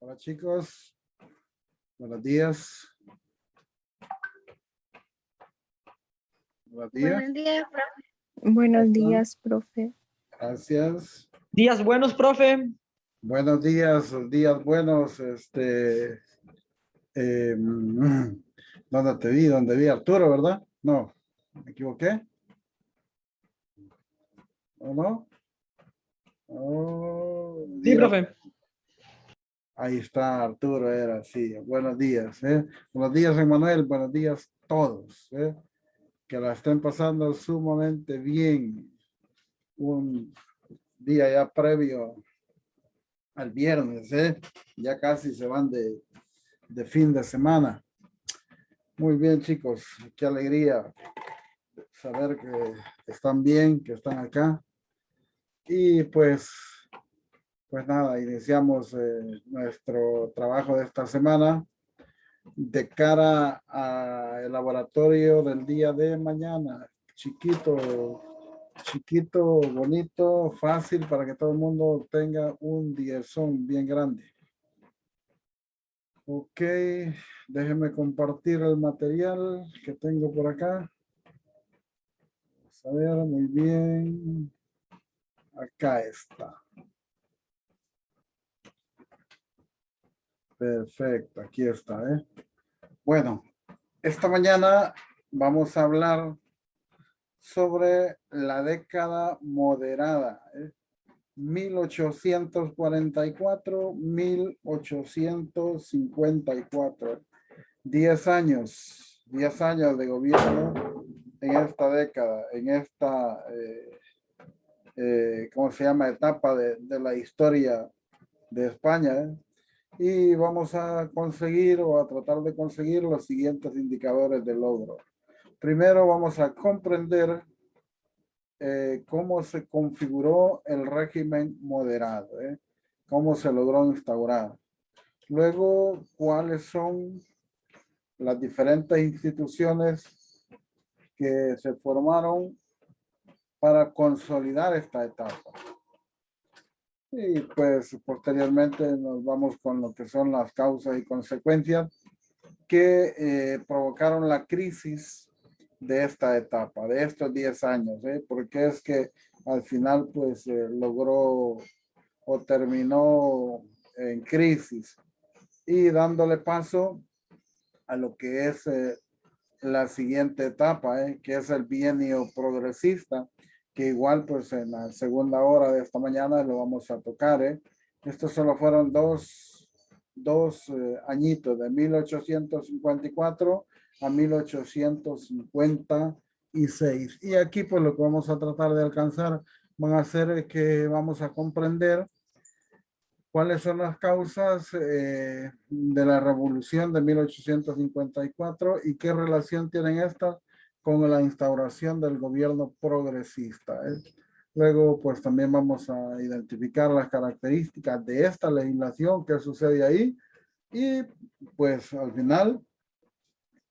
Hola chicos, buenos días. Buenos días, Buenos días, profe. ¿cómo Buenos están? días, profe. Gracias. Días buenos, profe. Buenos días, días buenos. ¿Dónde te vi? ¿Dónde vi a Arturo, verdad? No, me equivoqué. ¿O no? Oh, Sí, día- profe. Ahí está Arturo, era así. Buenos días. Buenos días, Emanuel. Buenos días todos. Que la estén pasando sumamente bien. Un día ya previo al viernes, ya casi se van de fin de semana. Muy bien, chicos, qué alegría saber que están bien, que están acá. Y pues nada, iniciamos nuestro trabajo de esta semana de cara al laboratorio del día de mañana. Chiquito, chiquito, bonito, fácil para que todo el mundo tenga un diezón bien grande. Ok, déjenme compartir el material que tengo por acá. Vamos a ver, muy bien. Acá está. Perfecto, aquí está. Bueno, esta mañana vamos a hablar sobre la década moderada. 1844-1854. 10 años de gobierno en esta década, en esta, ¿cómo se llama? Etapa de la historia de España. Y vamos a conseguir o a tratar de conseguir los siguientes indicadores de logro. Primero vamos a comprender cómo se configuró el régimen moderado, cómo se logró instaurar. Luego, cuáles son las diferentes instituciones que se formaron para consolidar esta etapa. Y pues posteriormente nos vamos con lo que son las causas y consecuencias que provocaron la crisis de esta etapa, de estos 10 años, porque es que al final pues logró o terminó en crisis y dándole paso a lo que es la siguiente etapa, que es el bienio progresista, que igual pues en la segunda hora de esta mañana lo vamos a tocar. Estos solo fueron dos añitos, de 1854 a 1856. Y aquí pues lo que vamos a tratar de alcanzar van a ser que vamos a comprender cuáles son las causas de la revolución de 1854 y qué relación tienen estas con la instauración del gobierno progresista. Luego, pues también vamos a identificar las características de esta legislación, qué sucede ahí, y pues al final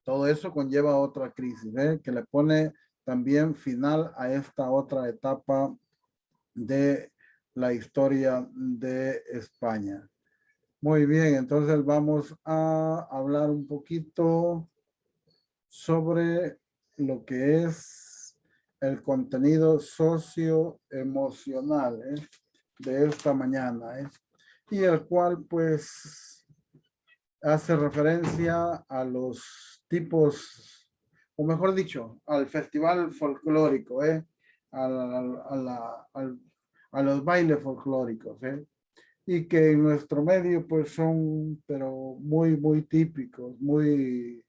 todo eso conlleva otra crisis, que le pone también final a esta otra etapa de la historia de España. Muy bien, entonces vamos a hablar un poquito sobre lo que es el contenido socioemocional de esta mañana, y el cual pues hace referencia a los tipos, o mejor dicho, al festival folclórico, a los bailes folclóricos, y que en nuestro medio pues son, pero muy típicos, muy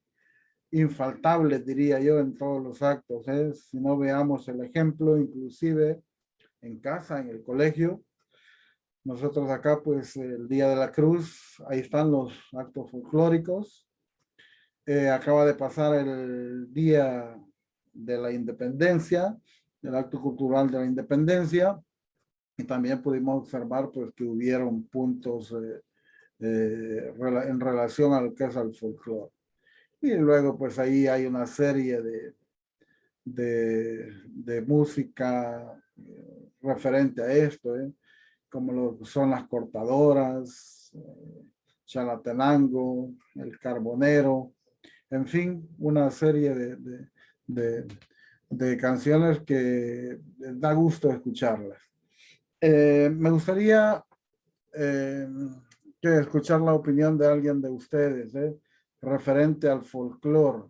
infaltables, diría yo, en todos los actos. Si no veamos el ejemplo, inclusive en casa, en el colegio, nosotros acá pues el Día de la Cruz, ahí están los actos folclóricos. Acaba de pasar el Día de la Independencia, el acto cultural de la Independencia, y también pudimos observar pues que hubieron puntos en relación a lo que es el folclore. Y luego pues ahí hay una serie de música referente a esto, como lo son las cortadoras, Chalatenango, El Carbonero, en fin, una serie de, de canciones que da gusto escucharlas. Me gustaría eh, que escuchar la opinión de alguien de ustedes, referente al folclore.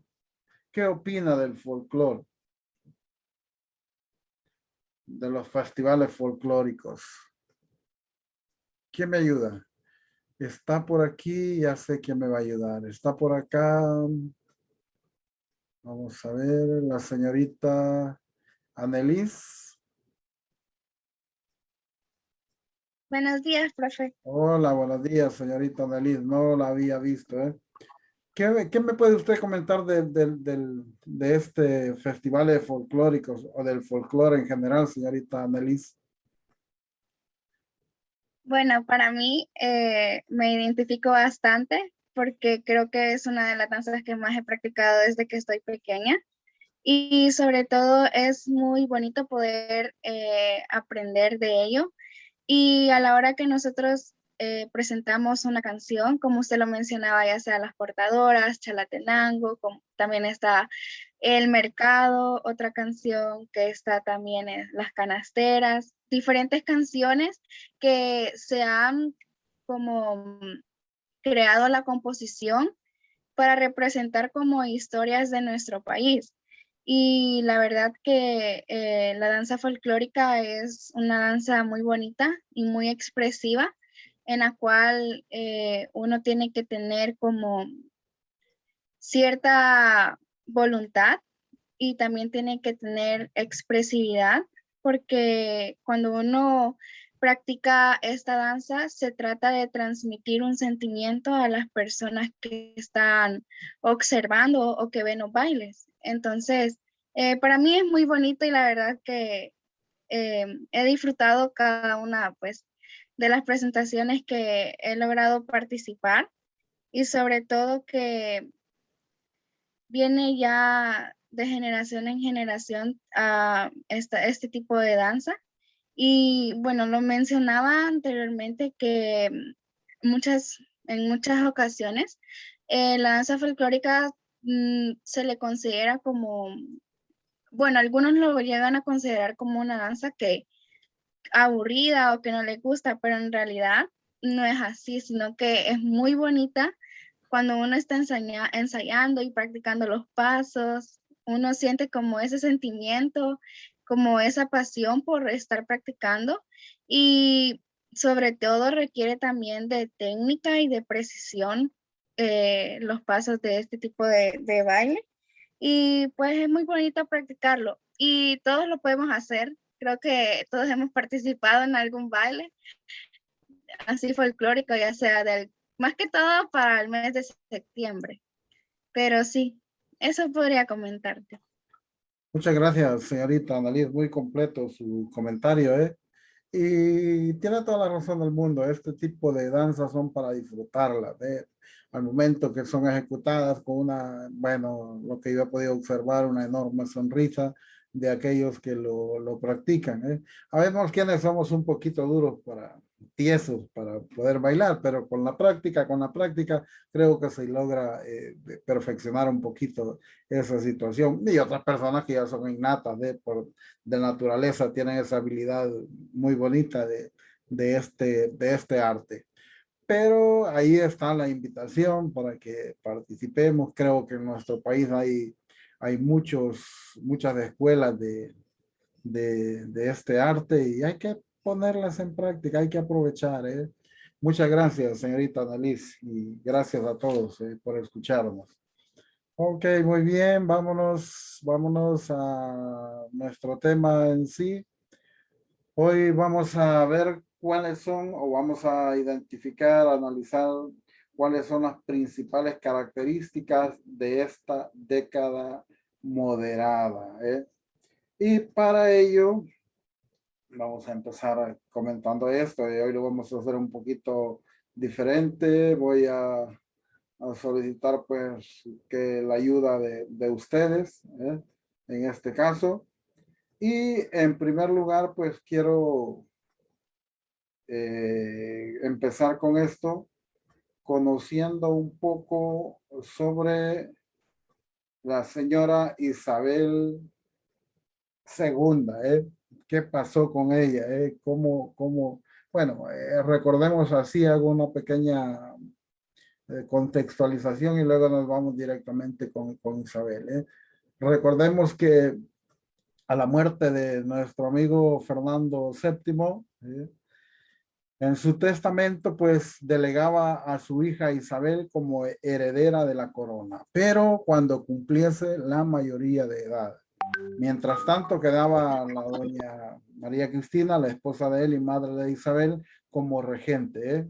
¿Qué opina del folclore? De los festivales folclóricos. ¿Quién me ayuda? Está por aquí, ya sé quién me va a ayudar. Está por acá. Vamos a ver, la señorita Annelies. Buenos días, profe. Hola, buenos días, señorita Annelies. No la había visto, ¿eh? ¿Qué me puede usted comentar de este festival de folclóricos o del folclore en general, señorita Annelies? Bueno, para mí me identifico bastante porque creo que es una de las danzas que más he practicado desde que estoy pequeña y sobre todo es muy bonito poder aprender de ello. Y a la hora que nosotros presentamos una canción, como usted lo mencionaba, ya sea Las Portadoras, Chalatenango, también está El Mercado, otra canción que está también en Las Canasteras, diferentes canciones que se han como creado la composición para representar como historias de nuestro país. Y la verdad que la danza folclórica es una danza muy bonita y muy expresiva, en la cual uno tiene que tener como cierta voluntad y también tiene que tener expresividad, porque cuando uno practica esta danza, se trata de transmitir un sentimiento a las personas que están observando o que ven los bailes. Entonces, para mí es muy bonito y la verdad que he disfrutado cada una, pues, de las presentaciones que he logrado participar y sobre todo que viene ya de generación en generación a este tipo de danza. Y bueno, lo mencionaba anteriormente que en muchas ocasiones la danza folclórica se le considera como, bueno, algunos lo llegan a considerar como una danza que aburrida o que no le gusta, pero en realidad no es así, sino que es muy bonita cuando uno está ensayando y practicando los pasos, uno siente como ese sentimiento, como esa pasión por estar practicando y sobre todo requiere también de técnica y de precisión los pasos de este tipo de baile. Y pues es muy bonito practicarlo y todos lo podemos hacer. Creo que todos hemos participado en algún baile así folclórico, ya sea más que todo para el mes de septiembre. Pero sí, eso podría comentarte. Muchas gracias, señorita Annelies. Muy completo su comentario, ¿eh? Y tiene toda la razón del mundo. Este tipo de danzas son para disfrutarlas, ¿eh? Al momento que son ejecutadas con una, bueno, lo que yo he podido observar, una enorme sonrisa de aquellos que lo practican, ¿eh? Sabemos quienes somos un poquito duros tiesos para poder bailar, pero con la práctica, creo que se logra perfeccionar un poquito esa situación. Y otras personas que ya son innatas de naturaleza tienen esa habilidad muy bonita de este arte. Pero ahí está la invitación para que participemos. Creo que en nuestro país hay muchas escuelas de este arte y hay que ponerlas en práctica, hay que aprovechar, ¿eh? Muchas gracias, señorita Annalise, y gracias a todos, por escucharnos. Ok, muy bien, vámonos a nuestro tema en sí. Hoy vamos a ver cuáles son o vamos a identificar, analizar cuáles son las principales características de esta década moderada, ¿eh? Y para ello vamos a empezar comentando esto y hoy lo vamos a hacer un poquito diferente. Voy a solicitar pues que la ayuda de ustedes, en este caso. Y en primer lugar, pues quiero empezar con esto, conociendo un poco sobre la señora Isabel segunda, ¿eh? ¿Qué pasó con ella? Bueno, recordemos así, hago una pequeña contextualización y luego nos vamos directamente con Isabel, ¿eh? Recordemos que a la muerte de nuestro amigo Fernando VII, ¿eh? En su testamento, pues delegaba a su hija Isabel como heredera de la corona, pero cuando cumpliese la mayoría de edad. Mientras tanto, quedaba la doña María Cristina, la esposa de él y madre de Isabel, como regente, ¿eh?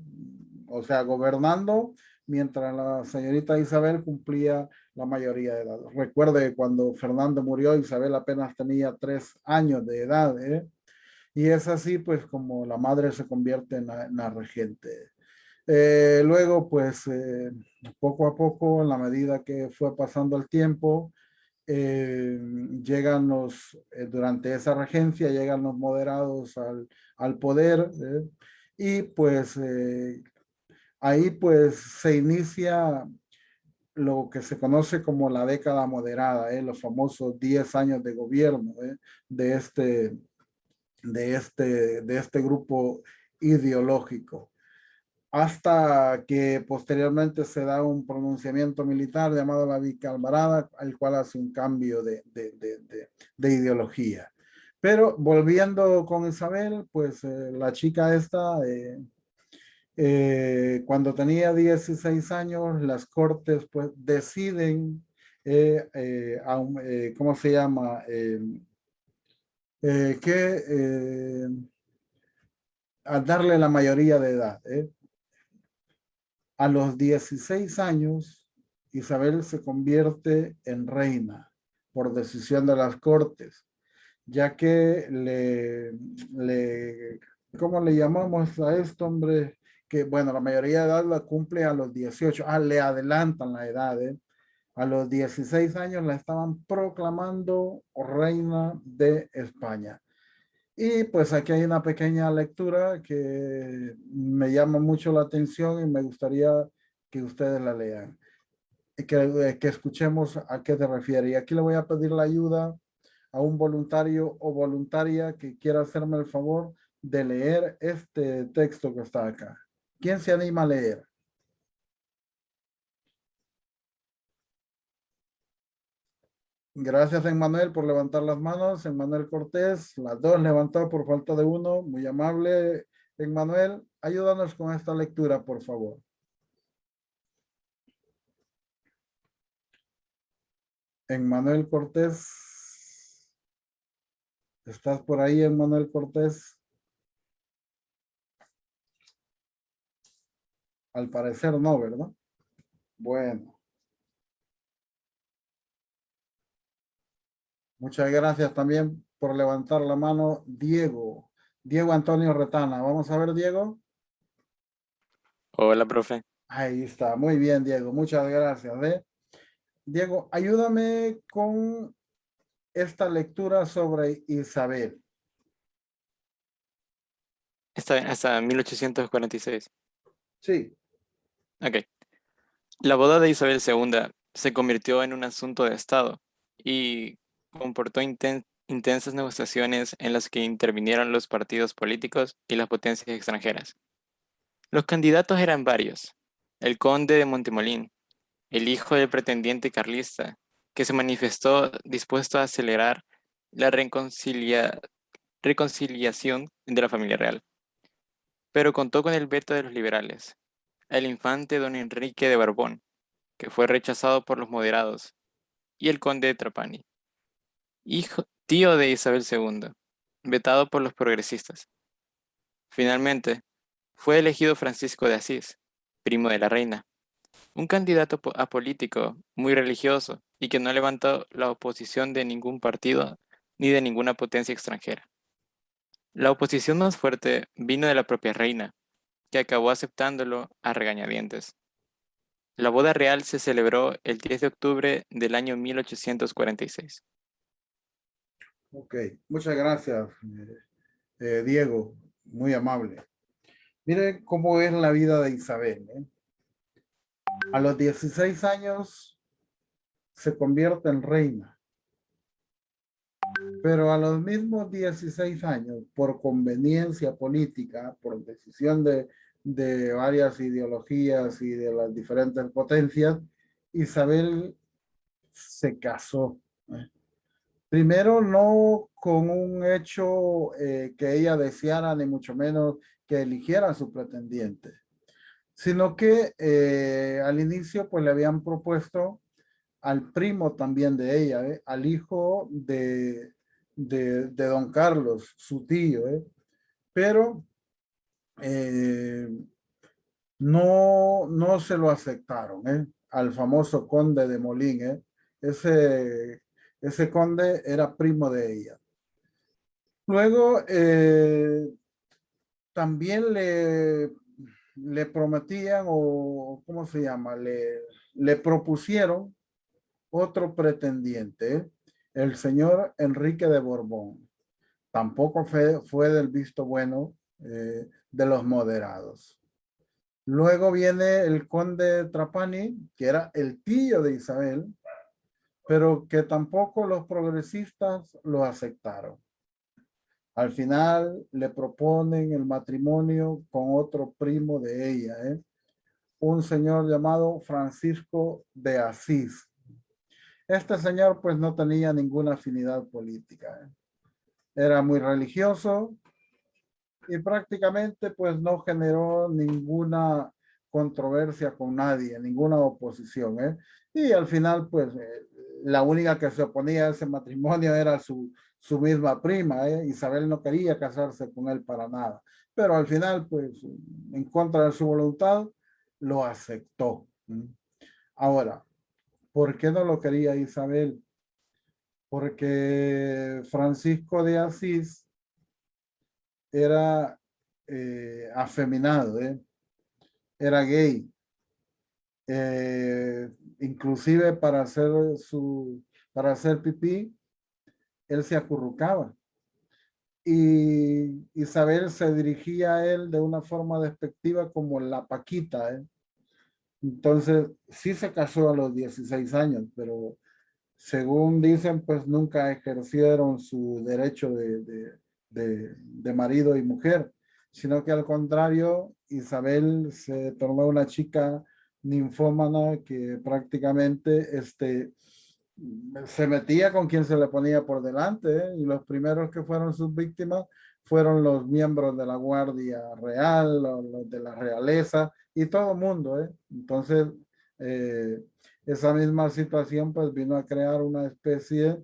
O sea, gobernando mientras la señorita Isabel cumplía la mayoría de edad. Recuerde, cuando Fernando murió, Isabel apenas tenía 3 años de edad, ¿eh? Y es así, pues, como la madre se convierte en la regente. Luego, pues, poco a poco, en la medida que fue pasando el tiempo, eh, durante esa regencia, llegan los moderados al poder, y pues ahí pues se inicia lo que se conoce como la década moderada, los famosos 10 años de gobierno, de este, de este grupo ideológico, hasta que posteriormente se da un pronunciamiento militar llamado la Vicalmarada, al cual hace un cambio de ideología. Pero volviendo con Isabel, pues la chica esta, cuando tenía 16 años, las cortes pues deciden, ¿cómo se llama? Que a darle la mayoría de edad. A los 16 años, Isabel se convierte en reina por decisión de las cortes, ya que ¿cómo le llamamos a esto, hombre? Que bueno, la mayoría de edad la cumple a los 18. Le adelantan la edad, ¿eh? A los 16 años la estaban proclamando reina de España. Y pues aquí hay una pequeña lectura que me llama mucho la atención y me gustaría que ustedes la lean, y que escuchemos a qué se refiere. Y aquí le voy a pedir la ayuda a un voluntario o voluntaria que quiera hacerme el favor de leer este texto que está acá. ¿Quién se anima a leer? Gracias, Emmanuel, por levantar las manos. Emmanuel Cortés, las dos levantó por falta de uno. Muy amable, Emmanuel. Ayúdanos con esta lectura, por favor. Emmanuel Cortés. ¿Estás por ahí, Emmanuel Cortés? Al parecer no, ¿verdad? Bueno, muchas gracias también por levantar la mano, Diego. Diego Antonio Retana. Vamos a ver, Diego. Hola, profe. Ahí está, muy bien, Diego. Muchas gracias. Diego, ayúdame con esta lectura sobre Isabel. Está bien, hasta 1846. Sí, Ok. La boda de Isabel II se convirtió en un asunto de Estado y comportó intensas negociaciones en las que intervinieron los partidos políticos y las potencias extranjeras. Los candidatos eran varios. El conde de Montemolín, el hijo del pretendiente carlista, que se manifestó dispuesto a acelerar la reconciliación de la familia real, pero contó con el veto de los liberales, el infante don Enrique de Borbón, que fue rechazado por los moderados, y el conde de Trapani, tío de Isabel II, vetado por los progresistas. Finalmente, fue elegido Francisco de Asís, primo de la reina, un candidato apolítico muy religioso y que no levantó la oposición de ningún partido ni de ninguna potencia extranjera. La oposición más fuerte vino de la propia reina, que acabó aceptándolo a regañadientes. La boda real se celebró el 10 de octubre del año 1846. ok. Muchas gracias, Diego. Muy amable. Mire cómo es la vida de Isabel, ¿eh? A los 16 años se convierte en reina. Pero a los mismos 16 años, por conveniencia política, por decisión de varias ideologías y de las diferentes potencias, Isabel se casó. Primero, no con un hecho que ella deseara, ni mucho menos que eligiera a su pretendiente, sino que al inicio pues le habían propuesto al primo también de ella, al hijo de don Carlos, su tío, pero eh, no se lo aceptaron, al famoso conde de Molín. Ese, ese conde era primo de ella. Luego también le prometían, o ¿cómo se llama? Le propusieron otro pretendiente, el señor Enrique de Borbón. Tampoco fue del visto bueno de los moderados. Luego viene el conde Trapani, que era el tío de Isabel, pero que tampoco los progresistas lo aceptaron. Al final le proponen el matrimonio con otro primo de ella, un señor llamado Francisco de Asís. Este señor pues no tenía ninguna afinidad política. Era muy religioso y prácticamente pues no generó ninguna controversia con nadie, ninguna oposición. Y al final pues la única que se oponía a ese matrimonio era su misma prima. Isabel no quería casarse con él para nada, pero al final pues en contra de su voluntad lo aceptó. Ahora, ¿por qué no lo quería Isabel? Porque Francisco de Asís era afeminado, era gay. Inclusive para hacer pipí, él se acurrucaba. Y Isabel se dirigía a él de una forma despectiva como la Paquita. Entonces, sí se casó a los 16 años, pero según dicen, pues nunca ejercieron su derecho de marido y mujer, sino que al contrario, Isabel se tornó una chica ninfómana que prácticamente se metía con quien se le ponía por delante, y los primeros que fueron sus víctimas fueron los miembros de la Guardia Real, los de la realeza y todo el mundo. Entonces, eh, esa misma situación pues vino a crear una especie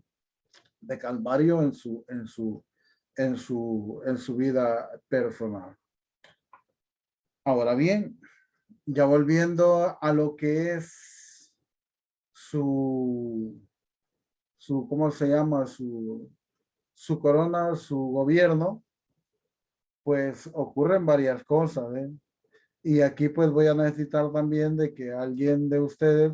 de calvario en su vida personal. Ahora bien, ya volviendo a lo que es ¿cómo se llama? Su corona, su gobierno, pues ocurren varias cosas, Y aquí pues voy a necesitar también de que alguien de ustedes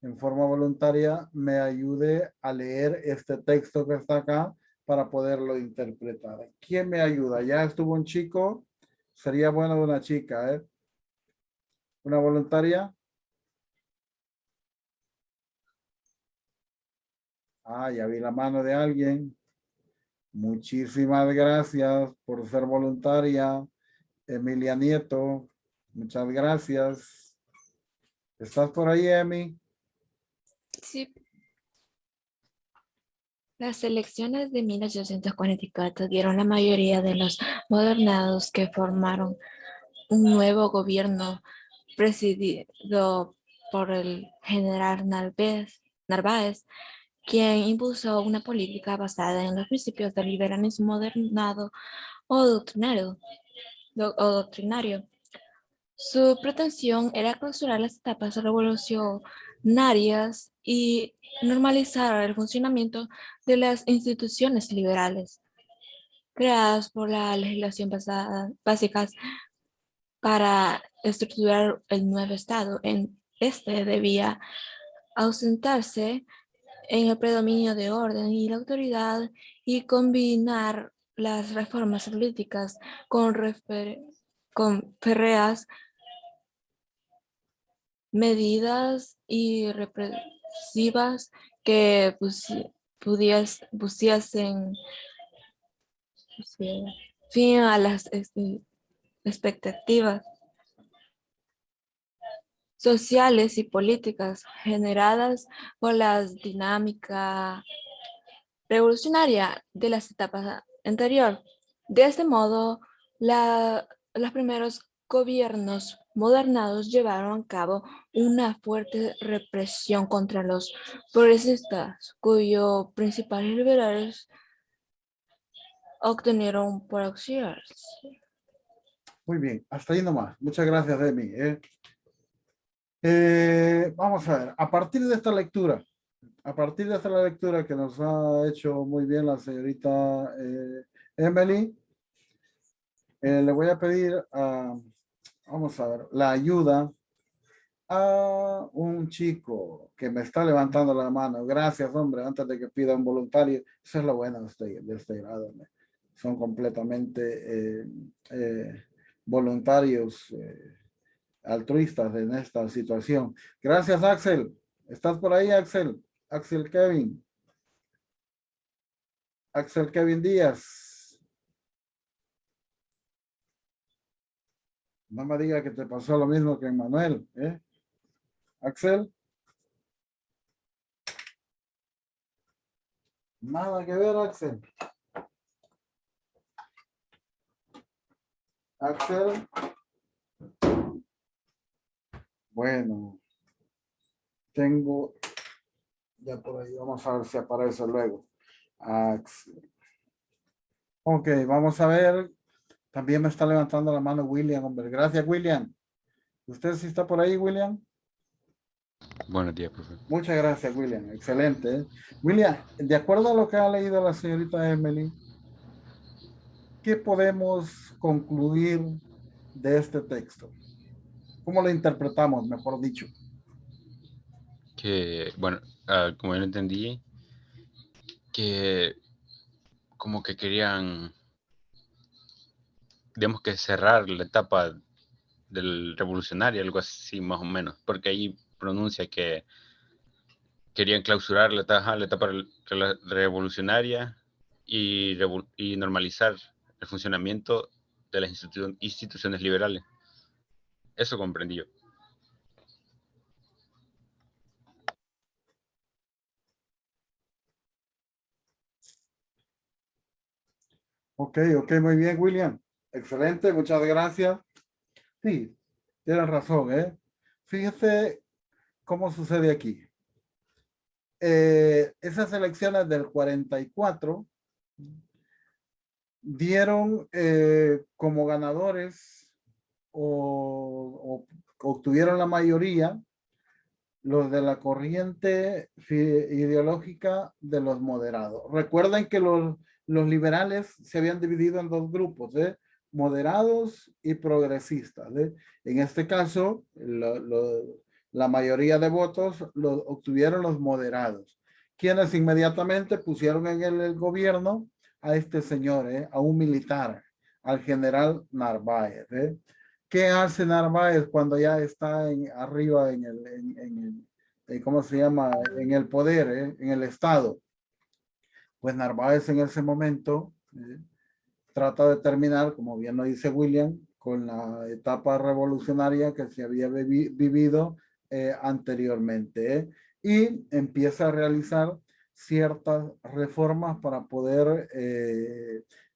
en forma voluntaria me ayude a leer este texto que está acá para poderlo interpretar. ¿Quién me ayuda? Ya estuvo un chico, sería bueno una chica, ¿Una voluntaria? Ah, ya vi la mano de alguien. Muchísimas gracias por ser voluntaria, Emilia Nieto. Muchas gracias. ¿Estás por ahí, Emi? Sí, las elecciones de 1844 dieron la mayoría de los modernados que formaron un nuevo gobierno presidido por el general Narváez, quien impuso una política basada en los principios del liberalismo modernado o doctrinario. Su pretensión era clausurar las etapas revolucionarias y normalizar el funcionamiento de las instituciones liberales, creadas por la legislación básicas para estructurar el nuevo Estado. Este debía ausentarse en el predominio de orden y la autoridad y combinar las reformas políticas con férreas medidas y represivas que pusiesen fin a las expectativas sociales y políticas generadas por la dinámica revolucionaria de las etapas anteriores. De este modo, los primeros gobiernos modernados llevaron a cabo una fuerte represión contra los progresistas, cuyos principales liberales obtuvieron por auxiliares. Muy bien, hasta ahí nomás. Muchas gracias, Demi. Vamos a ver, a partir de esta lectura que nos ha hecho muy bien la señorita Emily, le voy a pedir vamos a ver, la ayuda a un chico que me está levantando la mano. Gracias, hombre, antes de que pida un voluntario. Eso es lo bueno de este grado. Son completamente voluntarios altruistas en esta situación. Gracias, Axel. ¿Estás por ahí, Axel? Axel Kevin. Axel Kevin Díaz. No me diga que te pasó lo mismo que en Manuel, ¿eh? Axel. Nada que ver, Axel. Axel. Bueno. Tengo. Ya por ahí, vamos a ver si aparece luego. Axel. Ok, vamos a ver. También me está levantando la mano William, hombre. Gracias, William. ¿Usted sí está por ahí, William? Buenos días, profe. Muchas gracias, William. Excelente. ¿Eh? William, de acuerdo a lo que ha leído la señorita Emily, ¿qué podemos concluir de este texto? ¿Cómo lo interpretamos, mejor dicho? Que, bueno, como yo lo entendí, que como que querían, digamos que cerrar la etapa del revolucionario, algo así más o menos, porque ahí pronuncia que querían clausurar la etapa revolucionaria y normalizar el funcionamiento de las instituciones liberales. Eso comprendí yo. Ok, muy bien, William. Excelente, muchas gracias. Sí, tienes razón, ¿eh? Fíjese cómo sucede aquí. Esas elecciones del 44 dieron como ganadores o obtuvieron la mayoría los de la corriente ideológica de los moderados. Recuerden que los liberales se habían dividido en dos grupos, moderados y progresistas. En este caso, la mayoría de votos lo obtuvieron los moderados, quienes inmediatamente pusieron en el gobierno a este señor, a un militar, al general Narváez. ¿Qué hace Narváez cuando ya está arriba en el ¿cómo se llama? En el poder, en el Estado? Pues Narváez en ese momento trata de terminar, como bien lo dice William, con la etapa revolucionaria que se había vivido anteriormente. Y empieza a realizar ciertas reformas para poder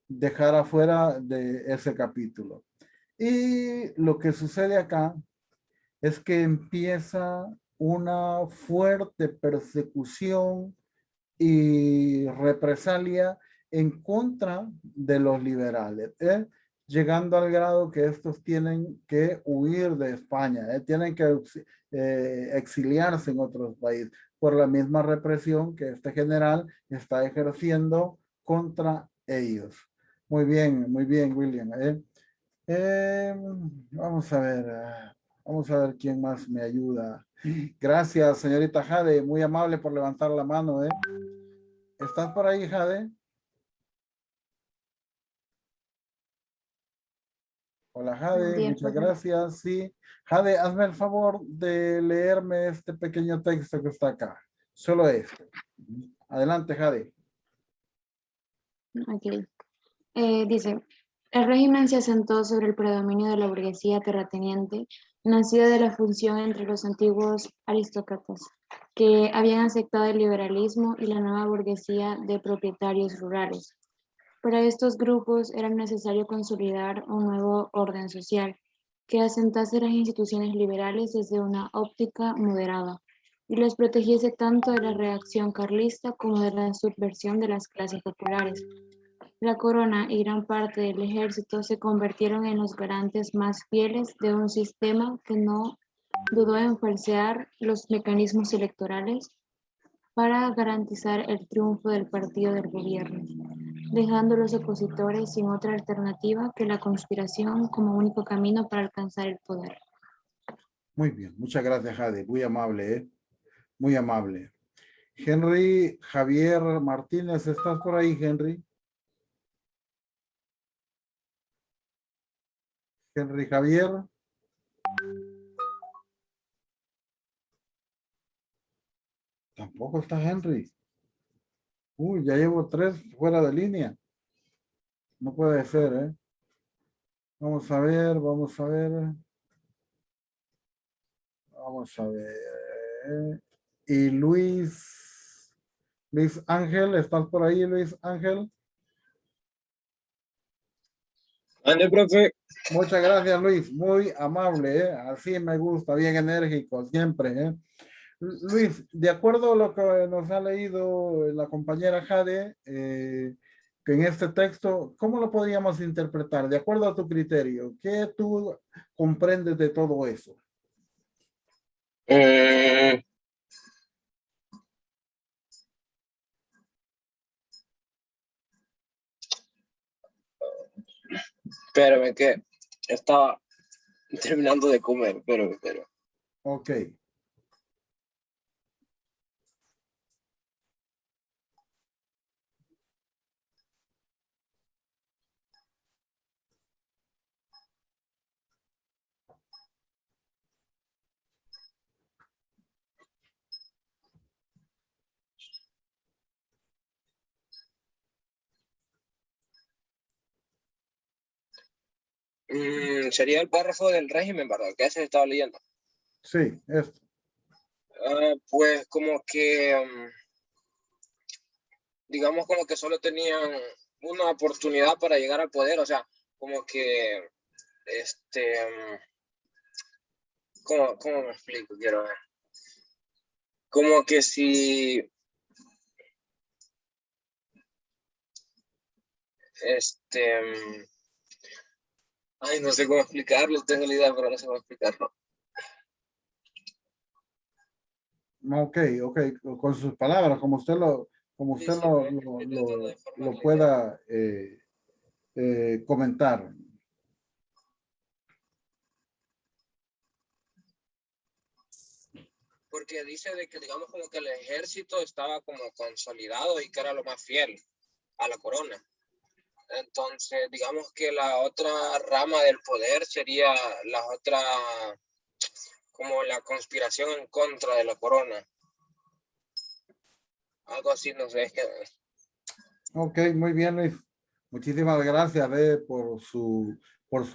dejar afuera de ese capítulo. Y lo que sucede acá es que empieza una fuerte persecución y represalia en contra de los liberales, llegando al grado que estos tienen que huir de España, tienen que exiliarse en otros países por la misma represión que este general está ejerciendo contra ellos. Muy bien, William. Vamos a ver quién más me ayuda. Gracias, señorita Jade, muy amable por levantar la mano. ¿Estás por ahí, Jade? Hola, Jade, días, muchas profe. gracias. Sí, Jade, hazme el favor de leerme este pequeño texto que está acá. Solo este. Adelante, Jade. Ok. Dice, el régimen se asentó sobre el predominio de la burguesía terrateniente, nacida de la función entre los antiguos aristócratas, que habían aceptado el liberalismo y la nueva burguesía de propietarios rurales. Para estos grupos era necesario consolidar un nuevo orden social que asentase las instituciones liberales desde una óptica moderada y los protegiese tanto de la reacción carlista como de la subversión de las clases populares. La corona y gran parte del ejército se convirtieron en los garantes más fieles de un sistema que no dudó en falsear los mecanismos electorales para garantizar el triunfo del partido del gobierno, dejando a los opositores sin otra alternativa que la conspiración como único camino para alcanzar el poder. Muy bien, muchas gracias, Jade. Muy amable, ¿eh? Muy amable. Henry Javier Martínez, ¿estás por ahí, Henry? Henry Javier. Tampoco está Henry. Uy, ya llevo 3 fuera de línea. No puede ser, ¿eh? Vamos a ver, vamos a ver. Vamos a ver. Y Luis Ángel, ¿estás por ahí, Luis Ángel? Ande, profe. Muchas gracias, Luis. Muy amable, ¿eh? Así me gusta, bien enérgico, siempre, ¿eh? Luis, de acuerdo a lo que nos ha leído la compañera Jade, que en este texto, ¿cómo lo podríamos interpretar? De acuerdo a tu criterio, ¿qué tú comprendes de todo eso? Espérame que estaba terminando de comer, pero. Ok. Sería el párrafo del régimen, ¿verdad? Que se estaba leyendo. Sí, esto. Pues como que, digamos como que solo tenían una oportunidad para llegar al poder, o sea, como que, ¿cómo me explico? Quiero ver. Como que si, ay, no sé cómo explicarlo, tengo la idea, pero no sé cómo explicarlo. Ok, ok, con sus palabras, como usted como Sí, usted sí, pero estoy tratando de formar lo la idea. pueda comentar. Porque dice de que, digamos, como que el ejército estaba como consolidado y que era lo más fiel a la corona. Entonces, digamos que la otra rama del poder sería la otra, como la conspiración en contra de la corona. Algo así, no sé, es que... Ok, muy bien, Luis. Muchísimas gracias por su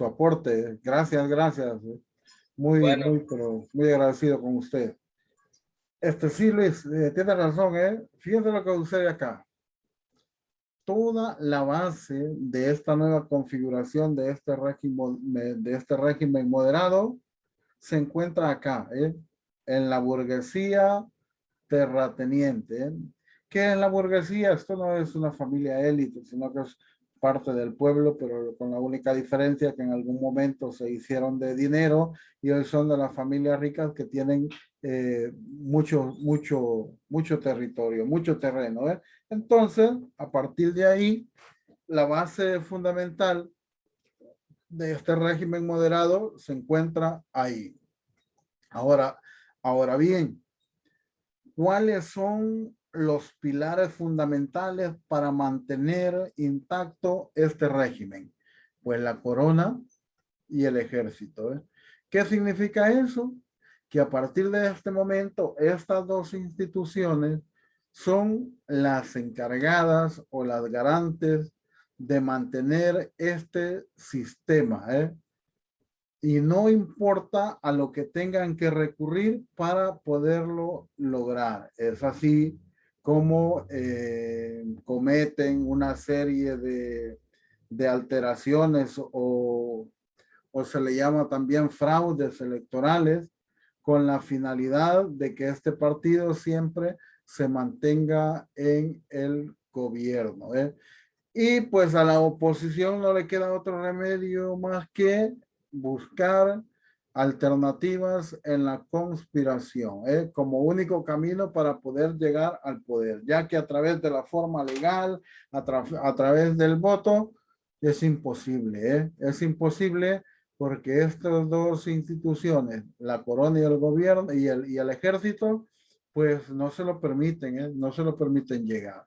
aporte. Gracias, gracias. Muy, Bueno, muy, pero muy agradecido con usted. Sí, Luis, tiene razón, ¿eh? Fíjense lo que sucede acá. Toda la base de esta nueva configuración de este régimen moderado se encuentra acá, ¿eh? En la burguesía terrateniente, ¿eh? ¿Qué es la burguesía? Esto no es una familia élite, sino que es parte del pueblo, pero con la única diferencia que en algún momento se hicieron de dinero y hoy son de las familias ricas que tienen mucho territorio, mucho terreno, ¿eh? Entonces, a partir de ahí, la base fundamental de este régimen moderado se encuentra ahí. Ahora bien, ¿cuáles son los pilares fundamentales para mantener intacto este régimen? Pues la corona y el ejército. ¿Qué significa eso? Que a partir de este momento, estas dos instituciones son las encargadas o las garantes de mantener este sistema, y no importa a lo que tengan que recurrir para poderlo lograr. Es así como cometen una serie de alteraciones o se le llama también fraudes electorales con la finalidad de que este partido siempre se mantenga en el gobierno. Y pues a la oposición no le queda otro remedio más que buscar alternativas en la conspiración, como único camino para poder llegar al poder, ya que a través de la forma legal, a través del voto, es imposible, es imposible porque estas dos instituciones, la corona y el gobierno y el ejército, pues no se lo permiten, no se lo permiten llegar.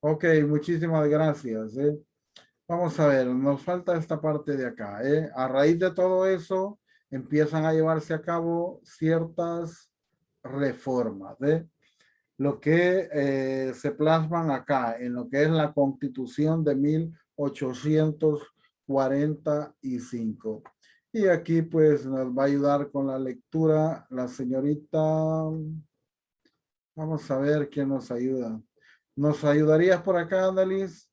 Ok, muchísimas gracias. Vamos a ver, nos falta esta parte de acá. A raíz de todo eso, empiezan a llevarse a cabo ciertas reformas. Lo que se plasman acá en lo que es la Constitución de 1845. Y aquí pues nos va a ayudar con la lectura la señorita. Vamos a ver quién nos ayuda. ¿Nos ayudarías por acá, Annalise,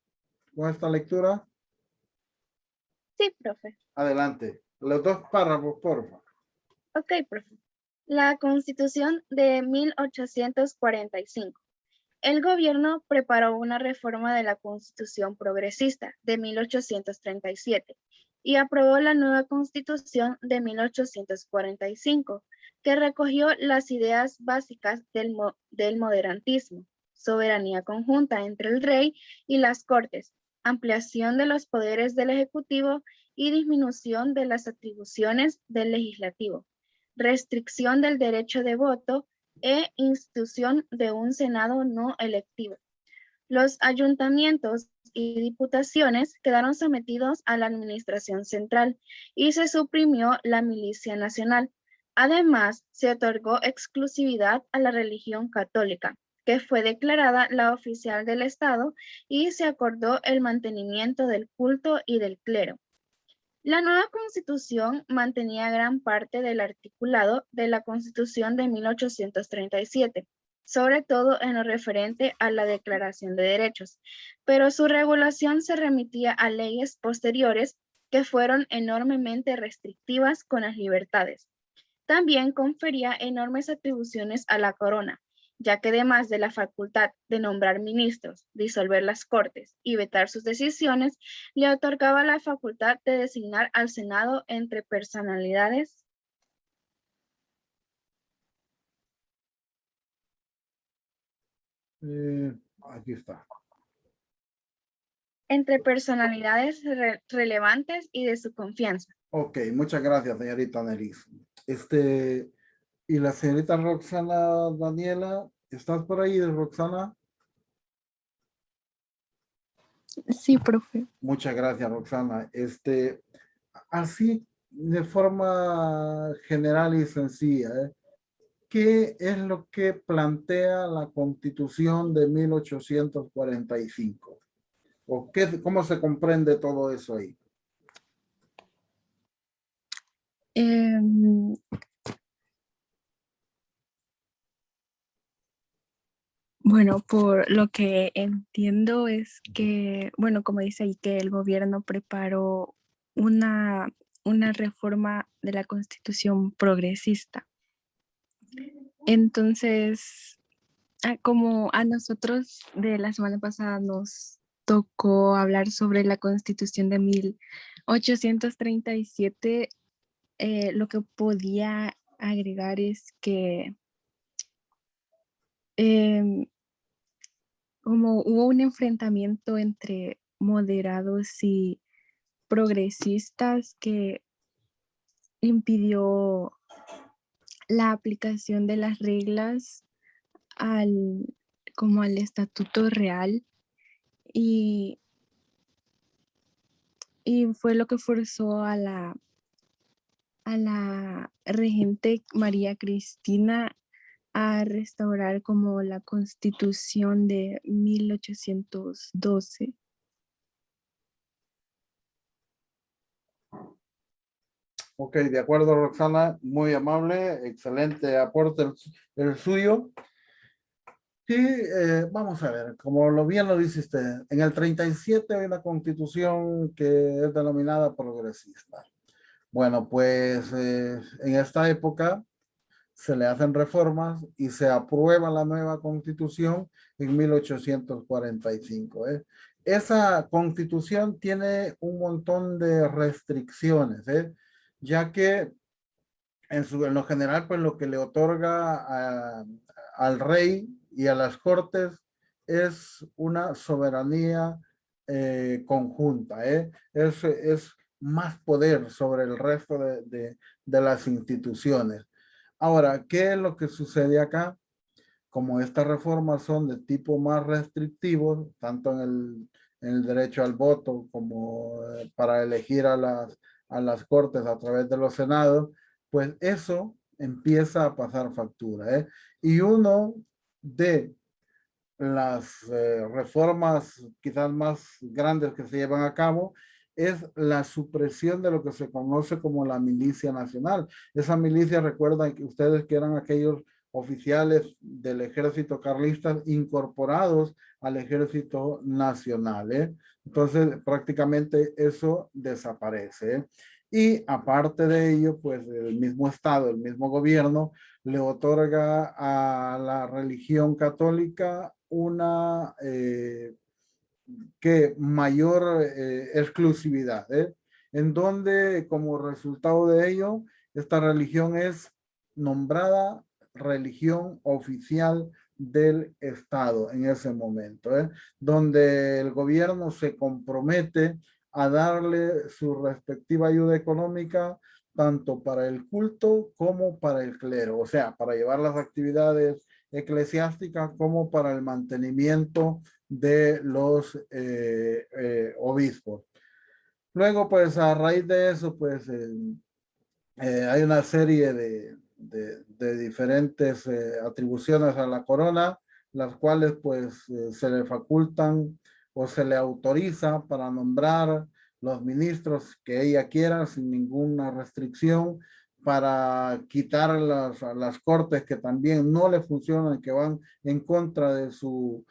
con esta lectura? Sí, profe. Adelante. Los dos párrafos, por favor. Ok, profe. La Constitución de 1845. El gobierno preparó una reforma de la Constitución progresista de 1837 y aprobó la nueva Constitución de 1845, que recogió las ideas básicas del moderantismo: soberanía conjunta entre el rey y las cortes, ampliación de los poderes del Ejecutivo y disminución de las atribuciones del Legislativo, restricción del derecho de voto e institución de un Senado no electivo. Los ayuntamientos y diputaciones quedaron sometidos a la administración central y se suprimió la milicia nacional. Además, se otorgó exclusividad a la religión católica, que fue declarada la oficial del Estado, y se acordó el mantenimiento del culto y del clero. La nueva Constitución mantenía gran parte del articulado de la Constitución de 1837, sobre todo en lo referente a la Declaración de Derechos, pero su regulación se remitía a leyes posteriores que fueron enormemente restrictivas con las libertades. También confería enormes atribuciones a la corona, ya que además de la facultad de nombrar ministros, disolver las cortes y vetar sus decisiones, le otorgaba la facultad de designar al Senado entre personalidades Aquí está. relevantes y de su confianza. Ok, muchas gracias, señorita Annalise. Y la señorita Roxana Daniela, ¿estás por ahí, Roxana? Sí, profe. Muchas gracias, Roxana. Así, de forma general y sencilla, ¿qué es lo que plantea la Constitución de 1845? ¿O cómo se comprende todo eso ahí? Bueno, por lo que entiendo es que, bueno, como dice ahí, que el gobierno preparó una reforma de la Constitución progresista. Entonces, como a nosotros de la semana pasada nos tocó hablar sobre la Constitución de 1837, lo que podía agregar es que como hubo un enfrentamiento entre moderados y progresistas que impidió la aplicación de las reglas como al estatuto real, y fue lo que forzó a la a la regente María Cristina a restaurar como la Constitución de 1812. Ok, de acuerdo, Roxana, muy amable, excelente aporte el suyo. Sí, vamos a ver, como bien lo dice usted, en el 37 hay una constitución que es denominada progresista. Bueno, pues en esta época se le hacen reformas y se aprueba la nueva constitución en 1845. Esa constitución tiene un montón de restricciones, ya que en lo general, pues lo que le otorga al rey y a las cortes es una soberanía conjunta, es más poder sobre el resto de las instituciones. Ahora, ¿qué es lo que sucede acá? Como estas reformas son de tipo más restrictivo, tanto en el derecho al voto como para elegir a las cortes a través de los senados, pues eso empieza a pasar factura, ¿eh? Y uno de las reformas quizás más grandes que se llevan a cabo es la supresión de lo que se conoce como la milicia nacional. Esa milicia, recuerdan que ustedes que eran aquellos oficiales del ejército carlista incorporados al ejército nacional, ¿eh? Entonces, prácticamente eso desaparece, ¿eh? Y aparte de ello, pues el mismo Estado, el mismo gobierno, le otorga a la religión católica una mayor exclusividad, en donde como resultado de ello, esta religión es nombrada religión oficial del Estado en ese momento, donde el gobierno se compromete a darle su respectiva ayuda económica tanto para el culto como para el clero, o sea, para llevar las actividades eclesiásticas como para el mantenimiento de los obispos. Luego, pues a raíz de eso, pues hay una serie de diferentes atribuciones a la corona, las cuales pues se le facultan o se le autoriza para nombrar los ministros que ella quiera sin ninguna restricción, para quitar las cortes que también no le funcionan, que van en contra de sus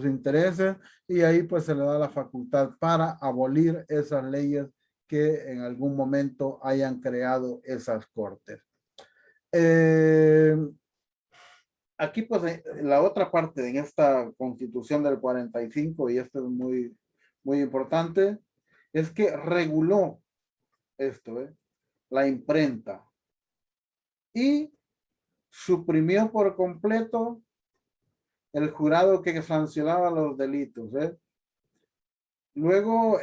intereses, y ahí pues se le da la facultad para abolir esas leyes que en algún momento hayan creado esas cortes. Aquí pues la otra parte en esta constitución del 45, y esto es muy, muy importante, es que reguló esto, la imprenta, y suprimió por completo el jurado que sancionaba los delitos. Luego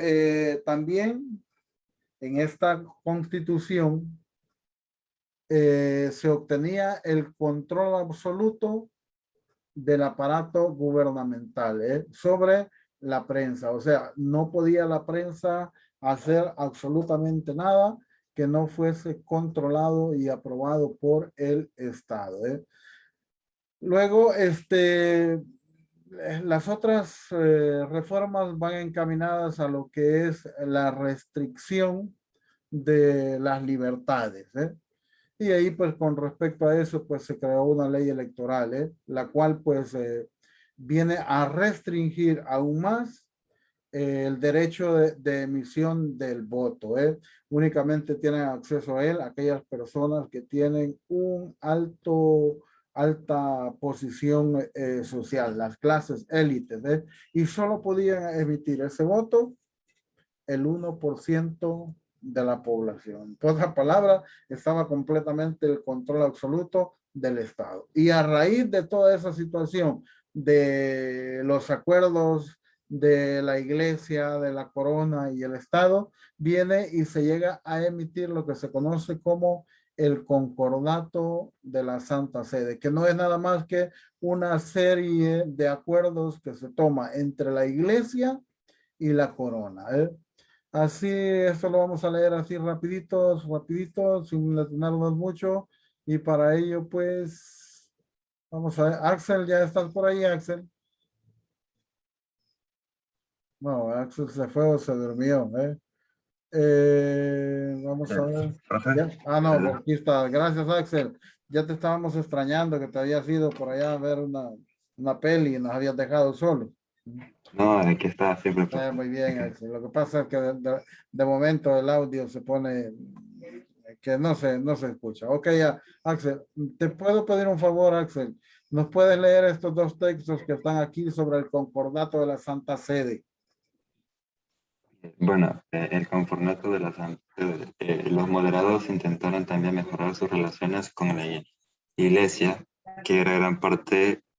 también en esta constitución se obtenía el control absoluto del aparato gubernamental sobre la prensa. O sea, no podía la prensa hacer absolutamente nada que no fuese controlado y aprobado por el Estado. Luego, las otras reformas van encaminadas a lo que es la restricción de las libertades. Y ahí, pues, con respecto a eso, pues, se creó una ley electoral, la cual, pues, viene a restringir aún más el derecho de emisión del voto. Únicamente tienen acceso a él aquellas personas que tienen un alta posición social, las clases élites, y solo podían emitir ese voto el 1% de la población. En pocas palabras, estaba completamente el control absoluto del Estado. Y a raíz de toda esa situación, de los acuerdos de la Iglesia, de la Corona y el Estado, viene y se llega a emitir lo que se conoce como el Concordato de la Santa Sede, que no es nada más que una serie de acuerdos que se toma entre la Iglesia y la Corona. Así, esto lo vamos a leer así rapiditos, rapiditos, sin detenernos mucho. Y para ello, pues, vamos a ver. Axel, ¿ya estás por ahí, Axel? No, Axel se fue o se durmió, ¿eh? Vamos a ver. Profe, ¿Ya? Ah, no, por perdón. aquí está. Gracias, Axel. Ya te estábamos extrañando que te habías ido por allá a ver una peli y nos habías dejado solo. No, aquí está siempre, profe. Muy bien, Axel. Lo que pasa es que de momento el audio se pone que no se escucha. Ok, ya, Axel, ¿te puedo pedir un favor, Axel? ¿Nos puedes leer estos dos textos que están aquí sobre el concordato de la Santa Sede? Bueno, el concordato de la los moderados intentaron también mejorar sus relaciones con la Iglesia, que era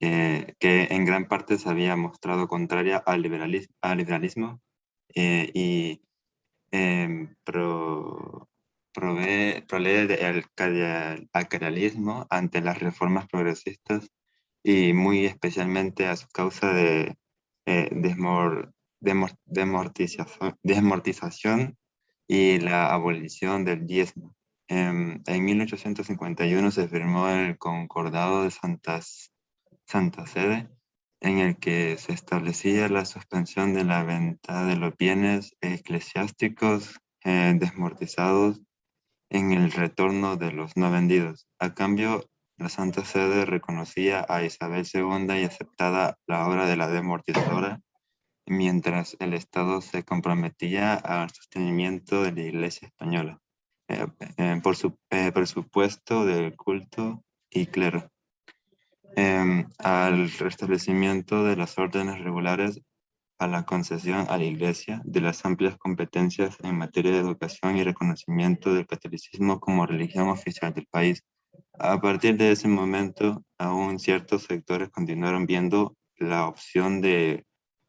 que en gran parte se había mostrado contraria al liberalismo y prolee del academicismo ante las reformas progresistas y muy especialmente a su causa de desmortización y la abolición del diezmo. En 1851 se firmó el Concordado de Santa Sede, en el que se establecía la suspensión de la venta de los bienes eclesiásticos desmortizados en el retorno de los no vendidos. A cambio, la Santa Sede reconocía a Isabel II y aceptaba la obra de la desmortizadora, mientras el Estado se comprometía al sostenimiento de la Iglesia española por su presupuesto del culto y clero. Al restablecimiento de las órdenes regulares, a la concesión a la Iglesia de las amplias competencias en materia de educación y reconocimiento del catolicismo como religión oficial del país. A partir de ese momento, aún ciertos sectores continuaron viendo la opción de